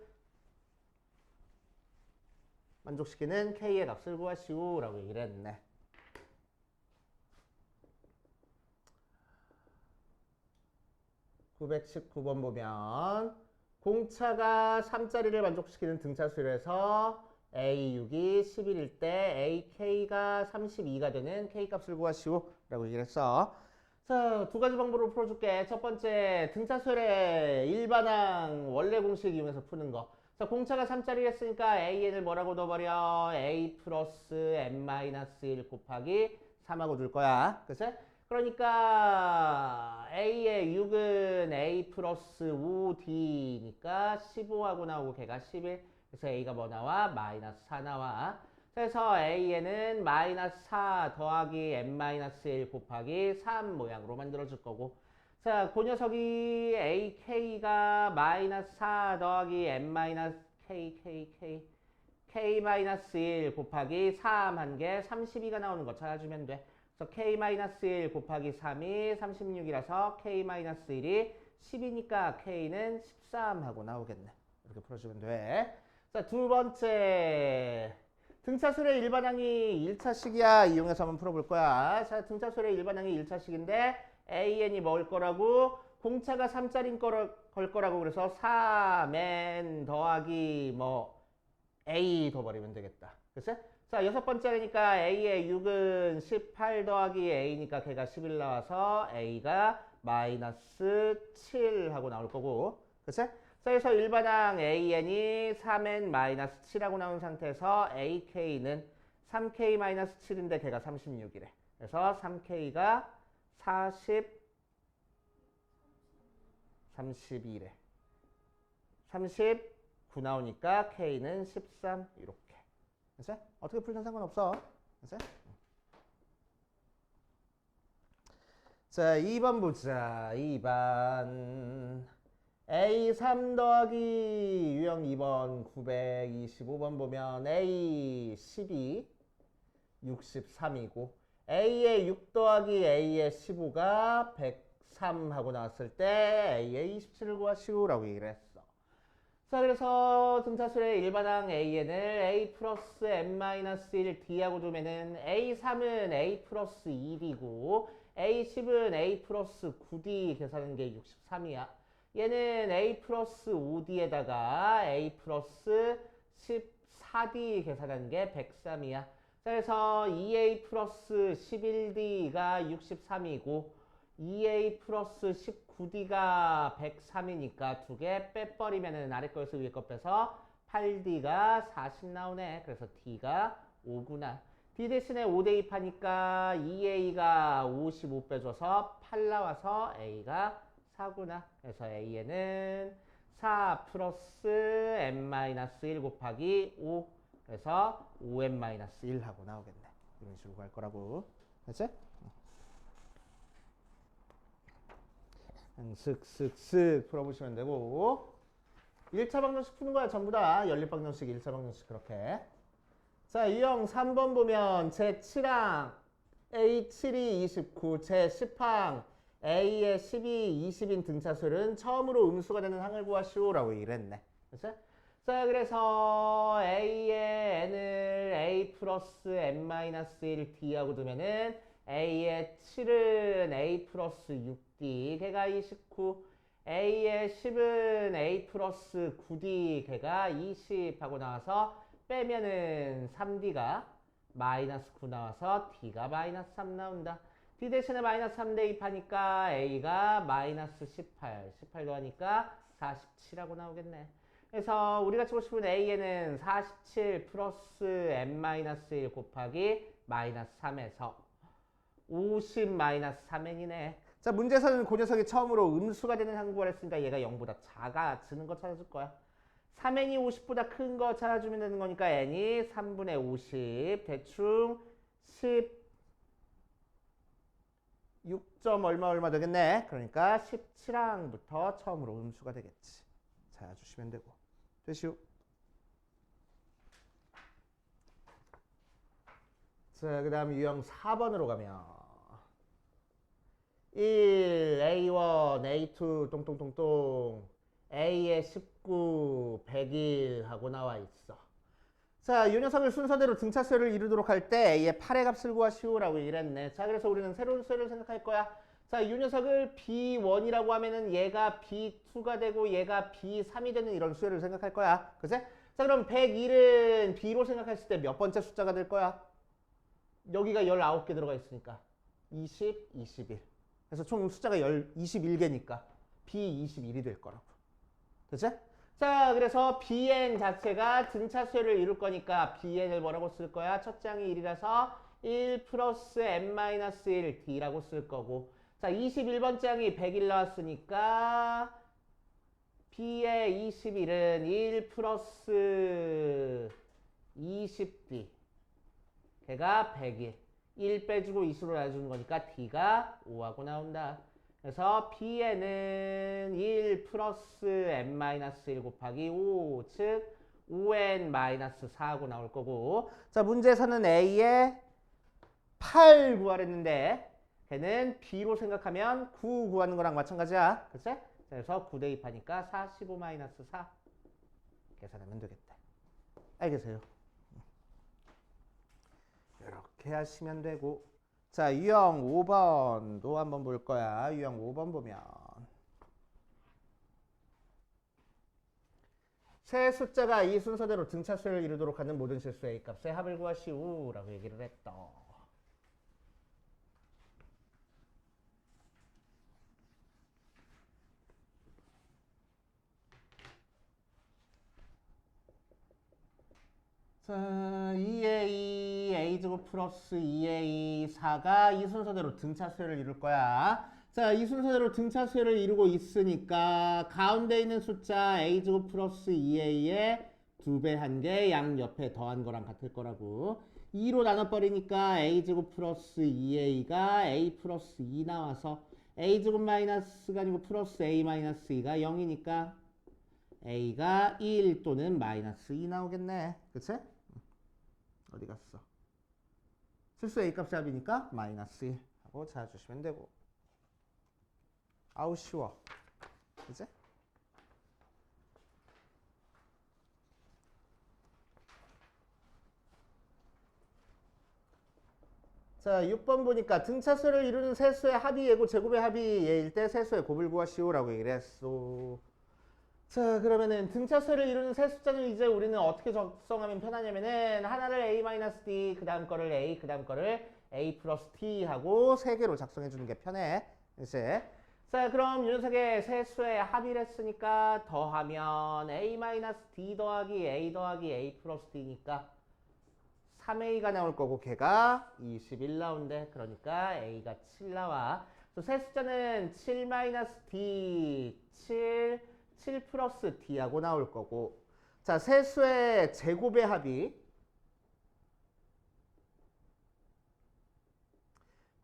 만족시키는 K의 값을 구하시오 라고 얘기를 했네. (919번) 보면 공차가 3짜리를 만족시키는 등차수열에서 A6이 11일 때 AK가 32가 되는 K값을 구하시오 라고 얘기를 했어. 자, 두 가지 방법으로 풀어줄게. 첫 번째, 등차수열의 일반항 원래 공식 이용해서 푸는 거. 자, 공차가 3짜리 했으니까 AN을 뭐라고 넣어버려? A 플러스 N-1 곱하기 3하고 줄 거야. 그치? 그러니까 A의 6은 A 플러스 5D니까 15하고 나오고 걔가 11. 그래서 A가 뭐 나와? 마이너스 4 나와. 그래서 A에는 마이너스 4 더하기 N-1 곱하기 3 모양으로 만들어줄 거고. 자, 그 녀석이 AK가 마이너스 4 더하기 k-1 곱하기 3 한 개 32가 나오는 거 찾아주면 돼. 그래서 k-1 곱하기 3이 36이라서 k-1이 10이니까 k는 13 하고 나오겠네. 이렇게 풀어주면 돼. 자, 두 번째. 등차술의 일반항이 1차식이야. 이용해서 한번 풀어볼 거야. 자, 등차술의 일반항이 1차식인데 an이 먹을 거라고 공차가 3짜리인 걸 거라고 그래서 3n 더하기 뭐 a 둬버리면 되겠다. 그치? 자, 여섯 번째니까 a의 6은 18 더하기 a니까 걔가 11 나와서 a가 마이너스 7 하고 나올 거고. 그치? 자, 그래서 일반항 an이 3n 마이너스 7하고 나온 상태에서 ak는 3k 마이너스 7인데 걔가 36이래. 그래서 3k가 32래. 39 나오니까 k는 13 이렇게. 그치? 어떻게 풀든 상관없어. 그치? 자, 2번 보자. 2번. A3 더하기 유형 2번 925번 보면 A12 63이고 A의 6 더하기 A의 15가 103 하고 나왔을 때 A의 27을 구하시오라고 얘기를 했어. 자, 그래서 등차술의 일반항 An을 A 플러스 n-1 D하고 두면은 A3은 A 플러스 1이고 A10은 A 플러스 9D 계산하는 게 63이야. 얘는 A 플러스 5D에다가 A 플러스 14D 계산하는 게 103이야. 자, 그래서 2A 플러스 11D가 63이고 2A 플러스 19D가 103이니까 두 개 빼버리면은 아래 거에서 위에 거 빼서 8D가 40 나오네. 그래서 D가 5구나. D 대신에 5 대입하니까 2A가 55 빼줘서 8 나와서 A가 4구나. 그래서 A에는 4 플러스 n-1 곱하기 5. 그래서 5n-1 하고 나오겠네. 이런 식으로 갈 거라고. 됐지? 슥슥슥 풀어보시면 되고 1차 방정식 푸는 거야. 전부 다 연립방정식 1차 방정식 그렇게. 자, 유형 3번 보면 제7항 A7이 29, 제10항 A의 12, 20인 등차술은 처음으로 음수가 되는 항을 구하시오라고 얘기를 했네. 그치? 자, 그래서 A의 n을 A 플러스 n-1 D하고 두면은 A의 7은 A 플러스 6D, 걔가 29, A의 10은 A 플러스 9D, 걔가 20 하고 나와서 빼면은 3D가 마이너스 9 나와서 D가 마이너스 3 나온다. D 대신에 마이너스 3 대입하니까 A가 마이너스 18 더하니까 47하고 나오겠네. 그래서 우리가 치고 싶은 A에는 47 플러스 n-1 곱하기 마이너스 3에서 50 마이너스 3n이네. 자, 문제에서는 그 녀석이 처음으로 음수가 되는 항구를 했으니까 얘가 0보다 작아지는 거 찾아줄 거야. 3n이 50보다 큰 거 찾아주면 되는 거니까 n이 3분의 50 대충 16점 얼마 되겠네. 그러니까 17항부터 처음으로 음수가 되겠지. 찾아주시면 되고. 되시오. 자, 그 다음 유형 4번으로 가면 1, A1, A2, 똥똥똥똥 A의 19, 101 하고 나와 있어. 자, 이 녀석을 순서대로 등차수를 이루도록 할 때 A의 8의 값을 구하시오라고 얘기를 했네. 자, 그래서 우리는 새로운 수를 생각할 거야. 자, 이 녀석을 B1이라고 하면은 얘가 B2가 되고 얘가 B3이 되는 이런 수를 생각할 거야. 그치? 자, 그럼 101은 B로 생각했을 때 몇 번째 숫자가 될 거야? 여기가 19개 들어가 있으니까 20, 21. 그래서 총 숫자가 21개니까 B21이 될 거라고. 그치? 자, 그래서 Bn 자체가 등차수를 이룰 거니까 Bn을 뭐라고 쓸 거야? 첫 장이 1이라서 1 플러스 n-1 D라고 쓸 거고. 자, 21번 장이 101 나왔으니까 B의 21은 1 플러스 20D. 걔가 101. 1 빼주고 20으로 나눠주는 거니까 D가 5하고 나온다. 그래서 B에는 1 플러스 n-1 곱하기 5, 즉 5n-4하고 나올 거고. 자, 문제에서는 a에 8 구하랬는데 걔는 b로 생각하면 9 구하는 거랑 마찬가지야. 그치? 그래서 9 대입하니까 45-4 계산하면 되겠다. 알겠어요? 이렇게 하시면 되고. 자, 유형 5번도 한번 볼 거야. 유형 5번 보면 세 숫자가 이 순서대로 등차수를 이루도록 하는 모든 실수 A 값의 합을 구하시오 라고 얘기를 했다. 자, 2A, A제곱 플러스 2A, 4가 이 순서대로 등차수를 이룰 거야. 자, 이 순서대로 등차수를 이루고 있으니까 가운데 있는 숫자 A제곱 플러스 2A에 2배 한 개 양 옆에 더한 거랑 같을 거라고. 2로 나눠버리니까 A제곱 플러스 2A가 A 플러스 2 나와서 A제곱 마이너스가 아니고 플러스 A 마이너스 2가 0이니까 A가 1 또는 마이너스 2 나오겠네. 그치? 어디 갔어? 실수 A 값이 합이니까 마이너스 1 하고 찾아주시면 되고. 아우 쉬워. 그치? 자, 6번 보니까 등차수를 이루는 세수의 합이 예고 제곱의 합이 예일 때 세수의 곱을 구하시오라고 얘기를 했어. 자, 그러면은 등차수를 이루는 세 숫자는 이제 우리는 어떻게 작성하면 편하냐면은 하나를 A-D, 그 다음 거를 A, 그 다음 거를 A 플러스 T 하고 세 개로 작성해 주는 게 편해. 이제 자, 그럼 이 녀석의 세수의 합이랬으니까 더하면 A-D 더하기 A 플러스 T니까 3A가 나올 거고 걔가 21 나온대. 그러니까 A가 7 나와. 세 숫자는 7-D, 7 플러스 D하고 나올 거고. 자, 세수의 제곱의 합이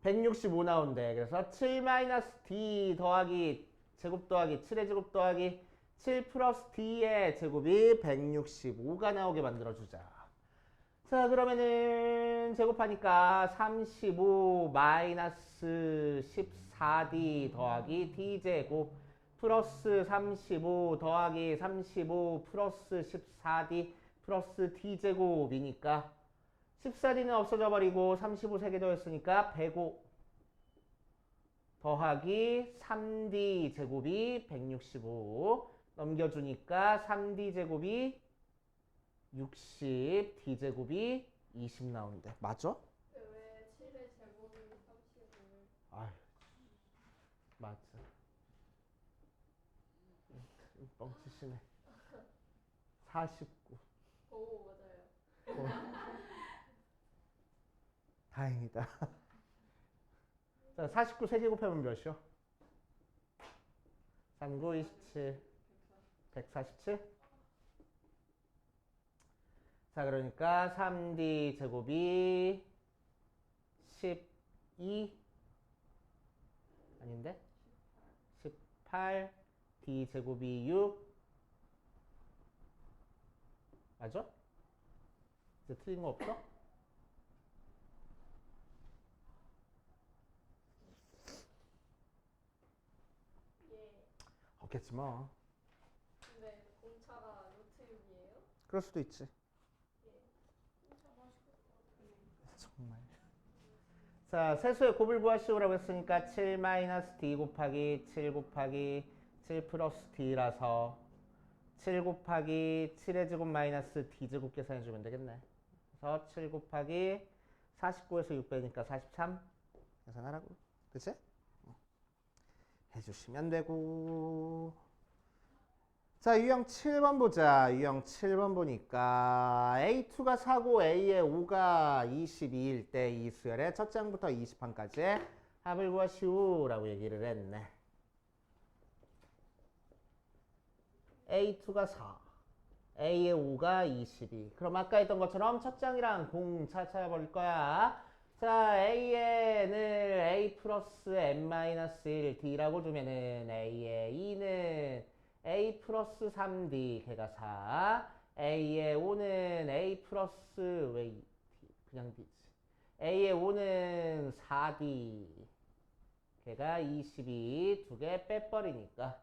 165 나온대. 그래서 7-D 더하기 제곱 더하기 7의 제곱 더하기 7 플러스 D의 제곱이 165가 나오게 만들어주자. 자, 그러면은 제곱하니까 35 마이너스 14D 더하기 D제곱 플러스 35 더하기 35 플러스 14D 플러스 D제곱이니까 14D는 없어져 버리고 35 3개 더했으니까 105 더하기 3D 제곱이 165 넘겨주니까 3D 제곱이 60, D제곱이 20 나오는데 맞아? 왜 7의 제곱이 35를? 아휴, 맞아. 뻥치시네. 49. 오, 맞아요. 다행이다. 자, 49 세제곱하면 몇이요? 39, 27, 147? 자, 그러니까 3D 제곱이 12 아닌데? 18 D 제곱이 6 맞아? 이제 틀린 거 없어? 예. 없겠지 뭐. 근데 공차가 루트 6이에요? 그럴 수도 있지. 공차 맛있을 것 같아요. 정말. 자, 세수의 곱을 구하시오라고 했으니까 7-D 곱하기 7 곱하기 7 플러스 D라서 7 곱하기 7의 제곱 마이너스 D제곱 계산해 주면 되겠네. 그래서 7 곱하기 49에서 6 빼니까 43 계산하라고. 그치? 해주시면 되고. 자, 유형 7번 보자. 유형 7번 보니까 A2가 4고 A의 5가 22일 때 이 수열의 첫 장부터 20항까지의 합을 구하시오라고 얘기를 했네. A2가 4, A의 5가 22. 그럼 아까 했던 것처럼 첫 장이랑 공차 찾아버릴 거야. 자, A의 n을 A 플러스 n-1 D라고 두면은 A의 2는 A 플러스 3D 걔가 4, A의 5는 A 플러스 왜 그냥 D지. A의 5는 4D. 걔가 22. 두 개 빼버리니까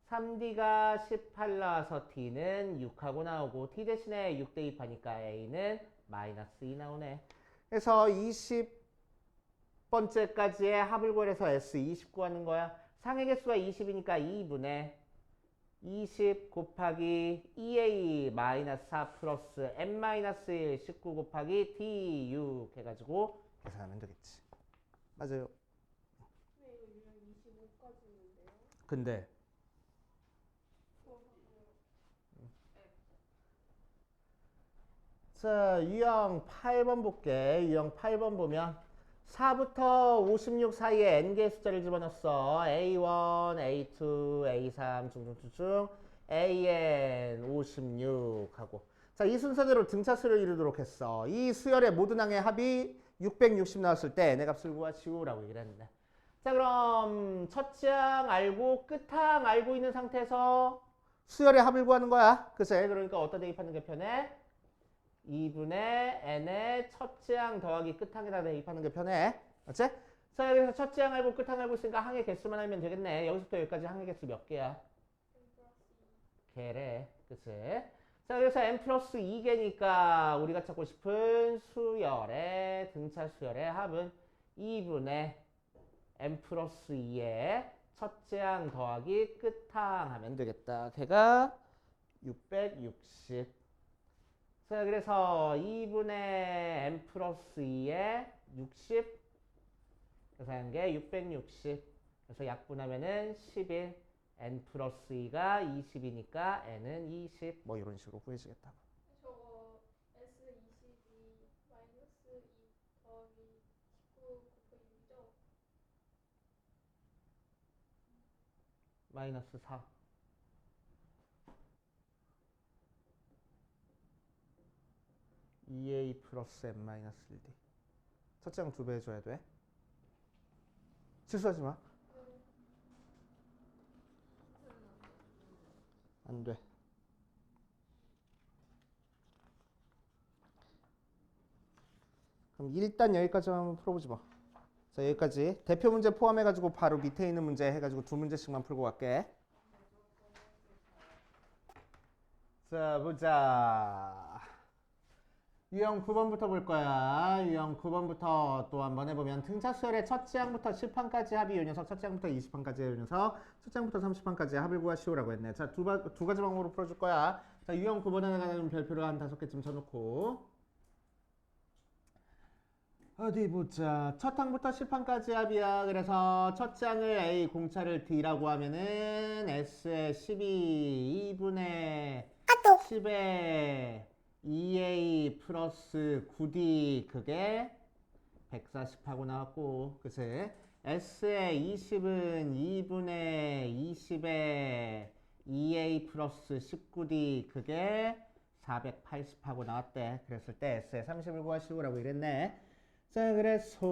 3D가 18 나와서 D는 6하고 나오고 D 대신에 6 대입하니까 A는 마이너스 2 나오네. 그래서 20번째까지의 합을 구해서 S 20 구하는 거야. 상의 개수가 20이니까 2분의 20 곱하기 2A 마이너스 4 플러스 M 마이너스 1 19 곱하기 D 6 해가지고 계산하면 되겠지. 맞아요. 네, 이거 유형 25까지 있는데요. 근데 자, 유형 8번 볼게. 유형 8번 보면 4부터 56 사이에 n개의 숫자를 집어넣었어. A1, A2, A3 중중중중 AN 56 하고 자, 이 순서대로 등차수를 이루도록 했어. 이 수열의 모든 항의 합이 660 나왔을 때 n의 값을 구하시오라고 얘기를 했는데 자, 그럼 첫항 알고 끝항 알고 있는 상태에서 수열의 합을 구하는 거야. 그치? 그러니까 어디다 대입하는 게 편해? 2분의 n의 첫째 항 더하기 끝항에다 대입하는 게 편해. 맞지? 자, 여기서 첫째 항 알고 끝항 알고 있으니까 항의 개수만 알면 되겠네. 여기서부터 여기까지 항의 개수 몇 개야? 개래. 그치? 자, 그래서 n 플러스 2개니까 우리가 찾고 싶은 수열의 등차 수열의 합은 2분의 n 플러스 2의 첫째 항 더하기 끝항 하면 되겠다. 걔가 660. 자, 그래서 2분의 n 플러스 2에 60 그래서 하는 게 660. 그래서 약분하면은 11 n 플러스 2가 20이니까 n은 20 뭐 이런 식으로 구해지겠다. 저거 S22 마이너스 2 더하기 19 곱하기 6이죠? 마이너스 4 2a 플러스 n 마이너스 1d 첫째 항 2배 해줘야 돼. 실수하지 마. 안 돼. 그럼 일단 여기까지만 한번 풀어보지 뭐. 자, 여기까지 대표 문제 포함해가지고 바로 밑에 있는 문제 해가지고 두 문제씩만 풀고 갈게. 자, 보자. 유형 9번부터 볼 거야. 유형 9번부터 또 한번 해보면 등차수열의 첫째 항부터 10항까지 합이 이 녀석, 첫째 항부터 20항까지 이 녀석, 첫째 항부터 30항까지 합을 구하시오라고 했네. 자, 두 가지 방법으로 풀어줄 거야. 자, 유형 9번에 관한 별표를 한 5개쯤 쳐놓고 어디 보자. 첫 항부터 10항까지 합이야. 그래서 첫째 항을 A, 공차를 D라고 하면은 S에 12, 2분의 10에 2A 플러스 9D 그게 140하고 나왔고, 그치? S의 20은 2분의 20에 2A 플러스 19D 그게 480하고 나왔대. 그랬을 때 S의 30을 구하시오라고 이랬네. 자, 그래서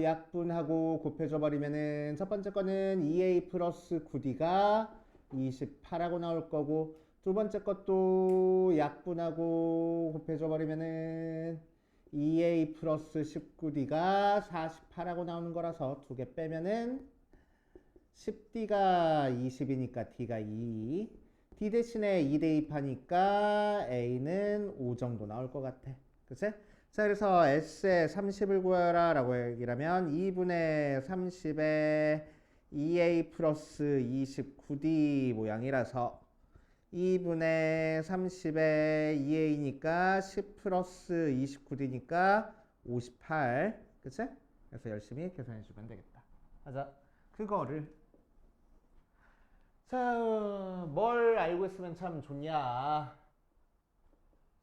약분하고 곱해줘 버리면은 첫 번째 거는 2A 플러스 9D가 28하고 나올 거고, 두 번째 것도 약분하고 곱해줘 버리면은 2A 플러스 19D가 48하고 나오는 거라서 두 개 빼면은 10D가 20이니까 D가 2. D 대신에 2 대입하니까 A는 5 정도 나올 것 같아. 그치? 자, 그래서 S에 30을 구하라 라고 얘기를 하면 2분의 30에 2A 플러스 29D 모양이라서 2분의 30에 2A니까 10 플러스 29D니까 58. 그치? 그래서 열심히 계산해 주면 되겠다. 하자. 그거를. 자, 뭘 알고 있으면 참 좋냐.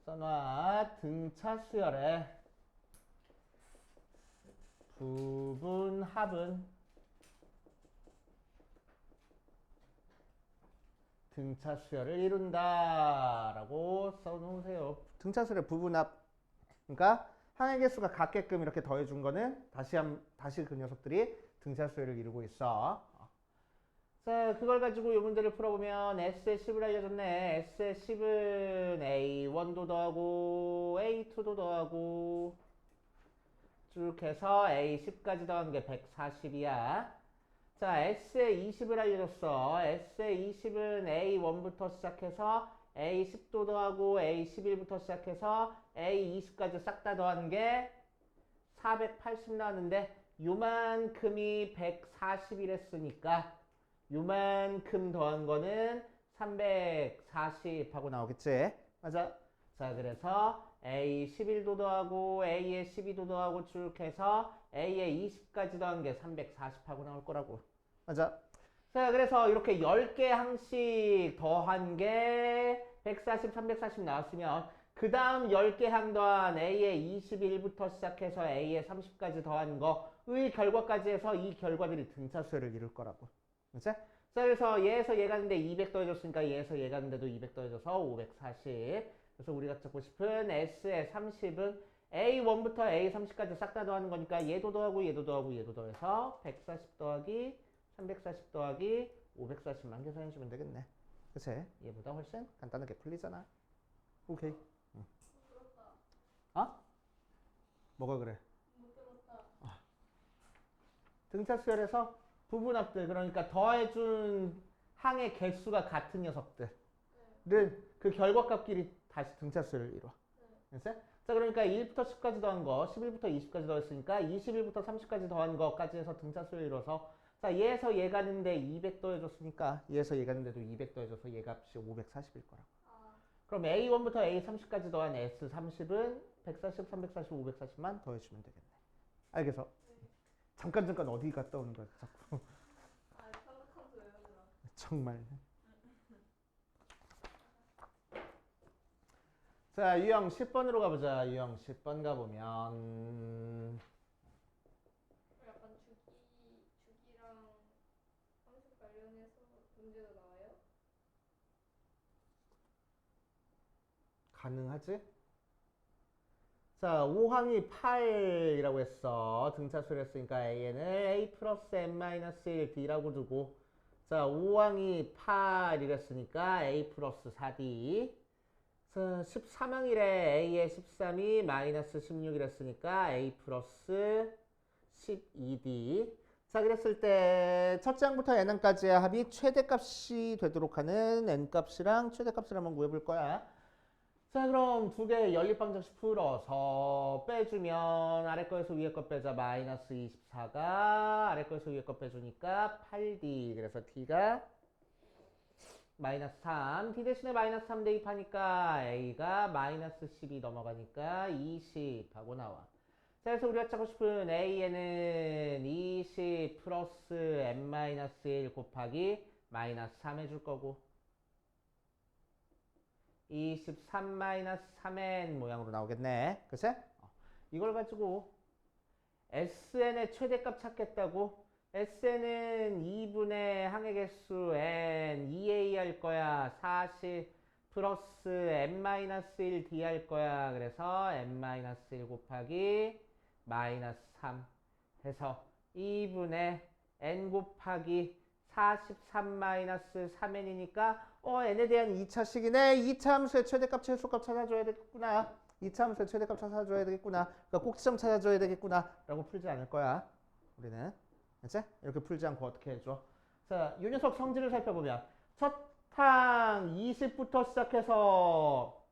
써놔. 등차 수열의 부분 합은 등차 수열을 이룬다 라고 써놓으세요. 등차 수열의 부분합, 그러니까 항의 개수가 같게끔 이렇게 더해준 거는 다시 그 녀석들이 등차 수열을 이루고 있어. 자, 그걸 가지고 이 문제를 풀어보면 S의 10을 알려줬네. S의 10은 A1도 더하고 A2도 더하고 쭉 해서 A10까지 더한 게 140이야. 자, S의 20을 알려줬어. S의 20은 A1부터 시작해서 A10도 더하고 A11부터 시작해서 A20까지 싹 다 더한 게 480 나왔는데 요만큼이 140이랬으니까 요만큼 더한 거는 340 하고 나오겠지? 맞아. 자, 그래서 A11도 더하고 A의 12도 더하고 쭉 해서 A의 20까지 더한 게 340 하고 나올 거라고. 맞아. 자, 그래서 이렇게 10개 항씩 더한 게 140, 340 나왔으면 그 다음 10개 항 더한 A의 21부터 시작해서 A의 30까지 더한 거의 결과까지 해서 이 결과들이 등차수열을 이룰 거라고. 그치? 자, 그래서 얘에서 얘 가는데 200 더해줬으니까 얘에서 얘 가는데도 200 더해줘서 540. 그래서 우리가 찾고 싶은 S의 30은 A1부터 A30까지 싹 다 더하는 거니까 얘도 더하고 얘도 더하고 얘도 더해서 140 더하기 340 더하기 540만 계산해주면 되겠네. 그치? 얘보다 훨씬 간단하게 풀리잖아. 오케이. 응. 어? 뭐가 그래? 못 들었다. 등차수열에서 부분합들, 그러니까 더해준 항의 개수가 같은 녀석들을 그 결과값끼리 다시 등차수열을 이뤄. 됐어? 자, 그러니까 1부터 10까지 더한 거, 11부터 20까지 더했으니까 21부터 30까지 더한 거까지 해서 등차수열을 이뤄서 자, 얘에서 얘 가는데 200 더해줬으니까 얘에서 얘 가는데도 200 더해줘서 얘 값이 540일 거라고. 그럼 A1부터 A30까지 더한 S30은 140, 340, 540만 더해주면 되겠네. 알겠어? 잠깐 어디 갔다 오는 거야 자꾸. 아, 삼각함수 외우느라. 정말. 자, 유형 10번으로 가보자. 유형 10번 가보면 약간 주기랑 함수 관련해서 문제가 나와요? 가능하지? 자, 5항이 8이라고 했어. 등차수를 했으니까 A는 A 플러스 N-1 D라고 두고 자, 5항이 8이랬으니까 A 플러스 4D 13항이래. A의 13이 마이너스 16이랬으니까 A 플러스 12D. 자, 그랬을 때 첫째 항부터 n항까지의 합이 최대값이 되도록 하는 n값이랑 최대값을 한번 구해볼 거야. 자, 그럼 두 개 연립방정식 풀어서 빼주면 아래 거에서 위에 거 빼자. 마이너스 24가 아래 거에서 위에 거 빼주니까 8D. 그래서 D가 마이너스 3. D 대신에 마이너스 3 대입하니까 A가 마이너스 10이 넘어가니까 20 하고 나와. 자, 그래서 우리가 찾고 싶은 A에는 20 플러스 n-1 곱하기 마이너스 3 해줄 거고 23-3n 모양으로 나오겠네. 그치? 이걸 가지고 SN의 최대값 찾겠다고? SN은 2분의 항의 개수 n 2a 할 거야. 40 플러스 n-1d 할 거야. 그래서 n-1 곱하기 마이너스 3 해서 2분의 n 곱하기 43-3n이니까 n에 대한 2차식이네. 2차 함수의 최대값 최소값 찾아줘야 되겠구나. 2차 함수의 최대값 찾아줘야 되겠구나. 그러니까 꼭지점 찾아줘야 되겠구나 라고 풀지 않을 거야. 우리는 그치? 이렇게 풀지 않고 어떻게 해줘? 자, 이 녀석 성질을 살펴보면 첫 항 20부터 시작해서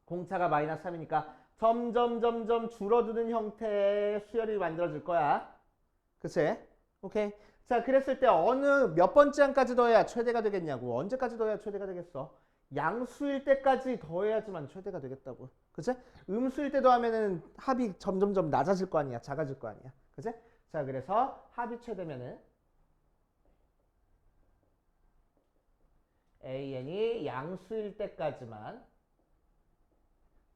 공차가 마이너스 3이니까 점점 줄어드는 형태의 수열이 만들어질 거야. 그치? 오케이. 자, 그랬을 때 어느 몇 번째 항까지 더해야 최대가 되겠냐고. 언제까지 더해야 최대가 되겠어? 양수일 때까지 더해야지만 최대가 되겠다고. 그치? 음수일 때 더하면은 합이 점점 낮아질 거 아니야. 작아질 거 아니야. 그치? 자, 그래서 합이 최대면은 AN이 양수일 때까지만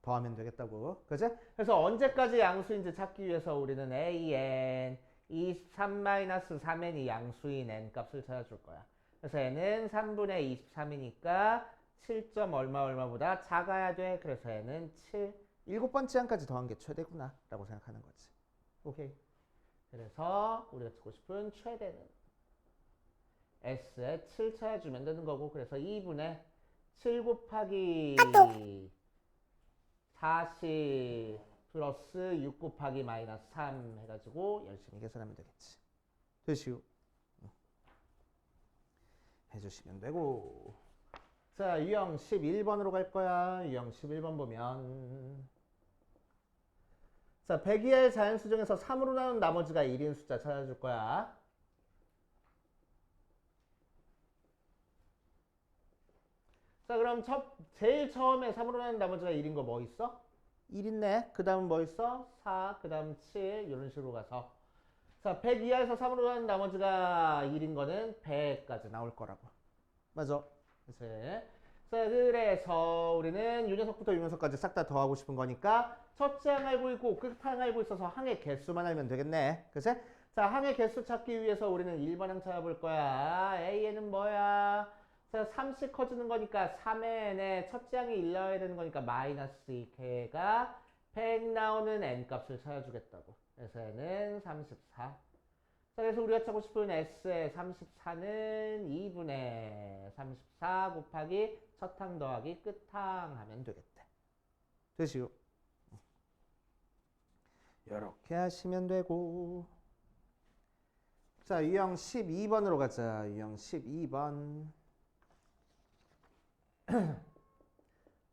더하면 되겠다고. 그치? 그래서 언제까지 양수인지 찾기 위해서 우리는 AN 23-3n이 양수인 n 값을 찾아줄 거야. 그래서 n은 3분의 23이니까 7점 얼마보다 작아야 돼. 그래서 n은 7. 7번째 항까지 더한 게 최대구나 라고 생각하는 거지. 오케이. 그래서 우리가 찾고 싶은 최대는 S에 7 찾아주면 되는 거고 그래서 2분의 7 곱하기 40 플러스 6 곱하기 마이너스 3 해가지고 열심히 계산하면 되겠지. 되시오. 해주시면 되고. 자, 유형 11번으로 갈 거야. 유형 11번 보면 자, 100 이하의 자연수 중에서 3으로 나눈 나머지가 1인 숫자 찾아줄 거야. 자, 그럼 제일 처음에 3으로 나눈 나머지가 1인 거 뭐 있어? 1 있네. 그 다음 뭐 있어? 4, 그 다음 7 이런 식으로 가서 자, 100 이하에서 3으로 나눈 나머지가 1인 거는 100까지 나올 거라고. 맞아. 그래서 우리는 요 녀석부터 요 녀석까지 싹 다 더하고 싶은 거니까 첫째 항 알고 있고 끝항 알고 있어서 항의 개수만 알면 되겠네. 그치? 자, 항의 개수 찾기 위해서 우리는 1번 항 찾아볼 거야. A에는 뭐야? 자, 3씩 커지는 거니까 3의 n에 첫째 항이 1 나와야 되는 거니까 마이너스 2k가 100 나오는 n 값을 찾아주겠다고. 그래서 n은 34. 자, 그래서 우리가 찾고 싶은 S의 34는 2분의 34 곱하기 첫항 더하기 끝항 하면 되겠대. 되시오. 이렇게 하시면 되고. 자, 유형 12번으로 가자. 유형 12번.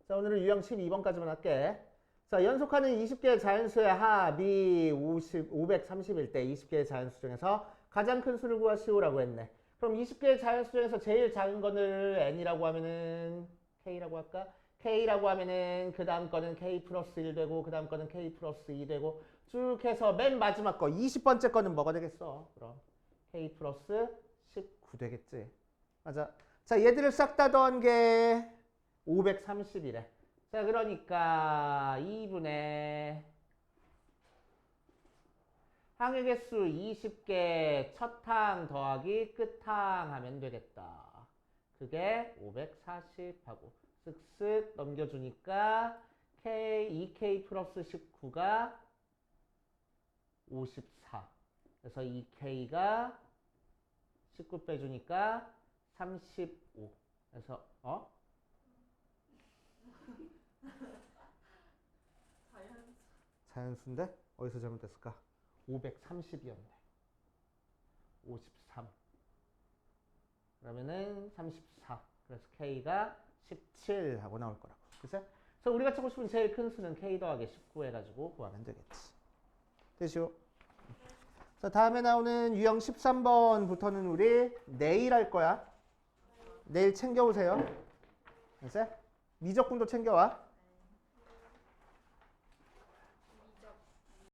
자, 오늘은 유형 12번까지만 할게. 자, 연속하는 20개의 자연수의 합이 530일 때 20개의 자연수 중에서 가장 큰 수를 구하시오라고 했네. 그럼 20개의 자연수 중에서 제일 작은 거를 n이라고 하면은 k라고 할까? k라고 하면은 그 다음 거는 k 플러스 1 되고 그 다음 거는 k 플러스 2 되고 쭉 해서 맨 마지막 거 20번째 거는 뭐가 되겠어? 그럼 k 플러스 19 되겠지. 맞아. 자, 얘들을 싹 다 더한 게 530이래. 자, 그러니까 2분의 항의 개수 20개 첫항 더하기 끝항 하면 되겠다. 그게 540하고 쓱쓱 넘겨주니까 K, 2K 플러스 19가 54. 그래서 2K가 19 빼주니까 35. 그래서 자연수인데 어디서 잘못됐을까? 530이었네. 53. 그러면은 34. 그래서 K가 17 하고 나올 거라고. 그치? 그래서 우리가 찾고 싶은 제일 큰 수는 K 더하기 19 해가지고 구하면 되겠지. 되시오. 자, 다음에 나오는 유형 13번부터는 우리 내일 할 거야. 내일 챙겨오세요. 알았어요? 미적분도 챙겨와.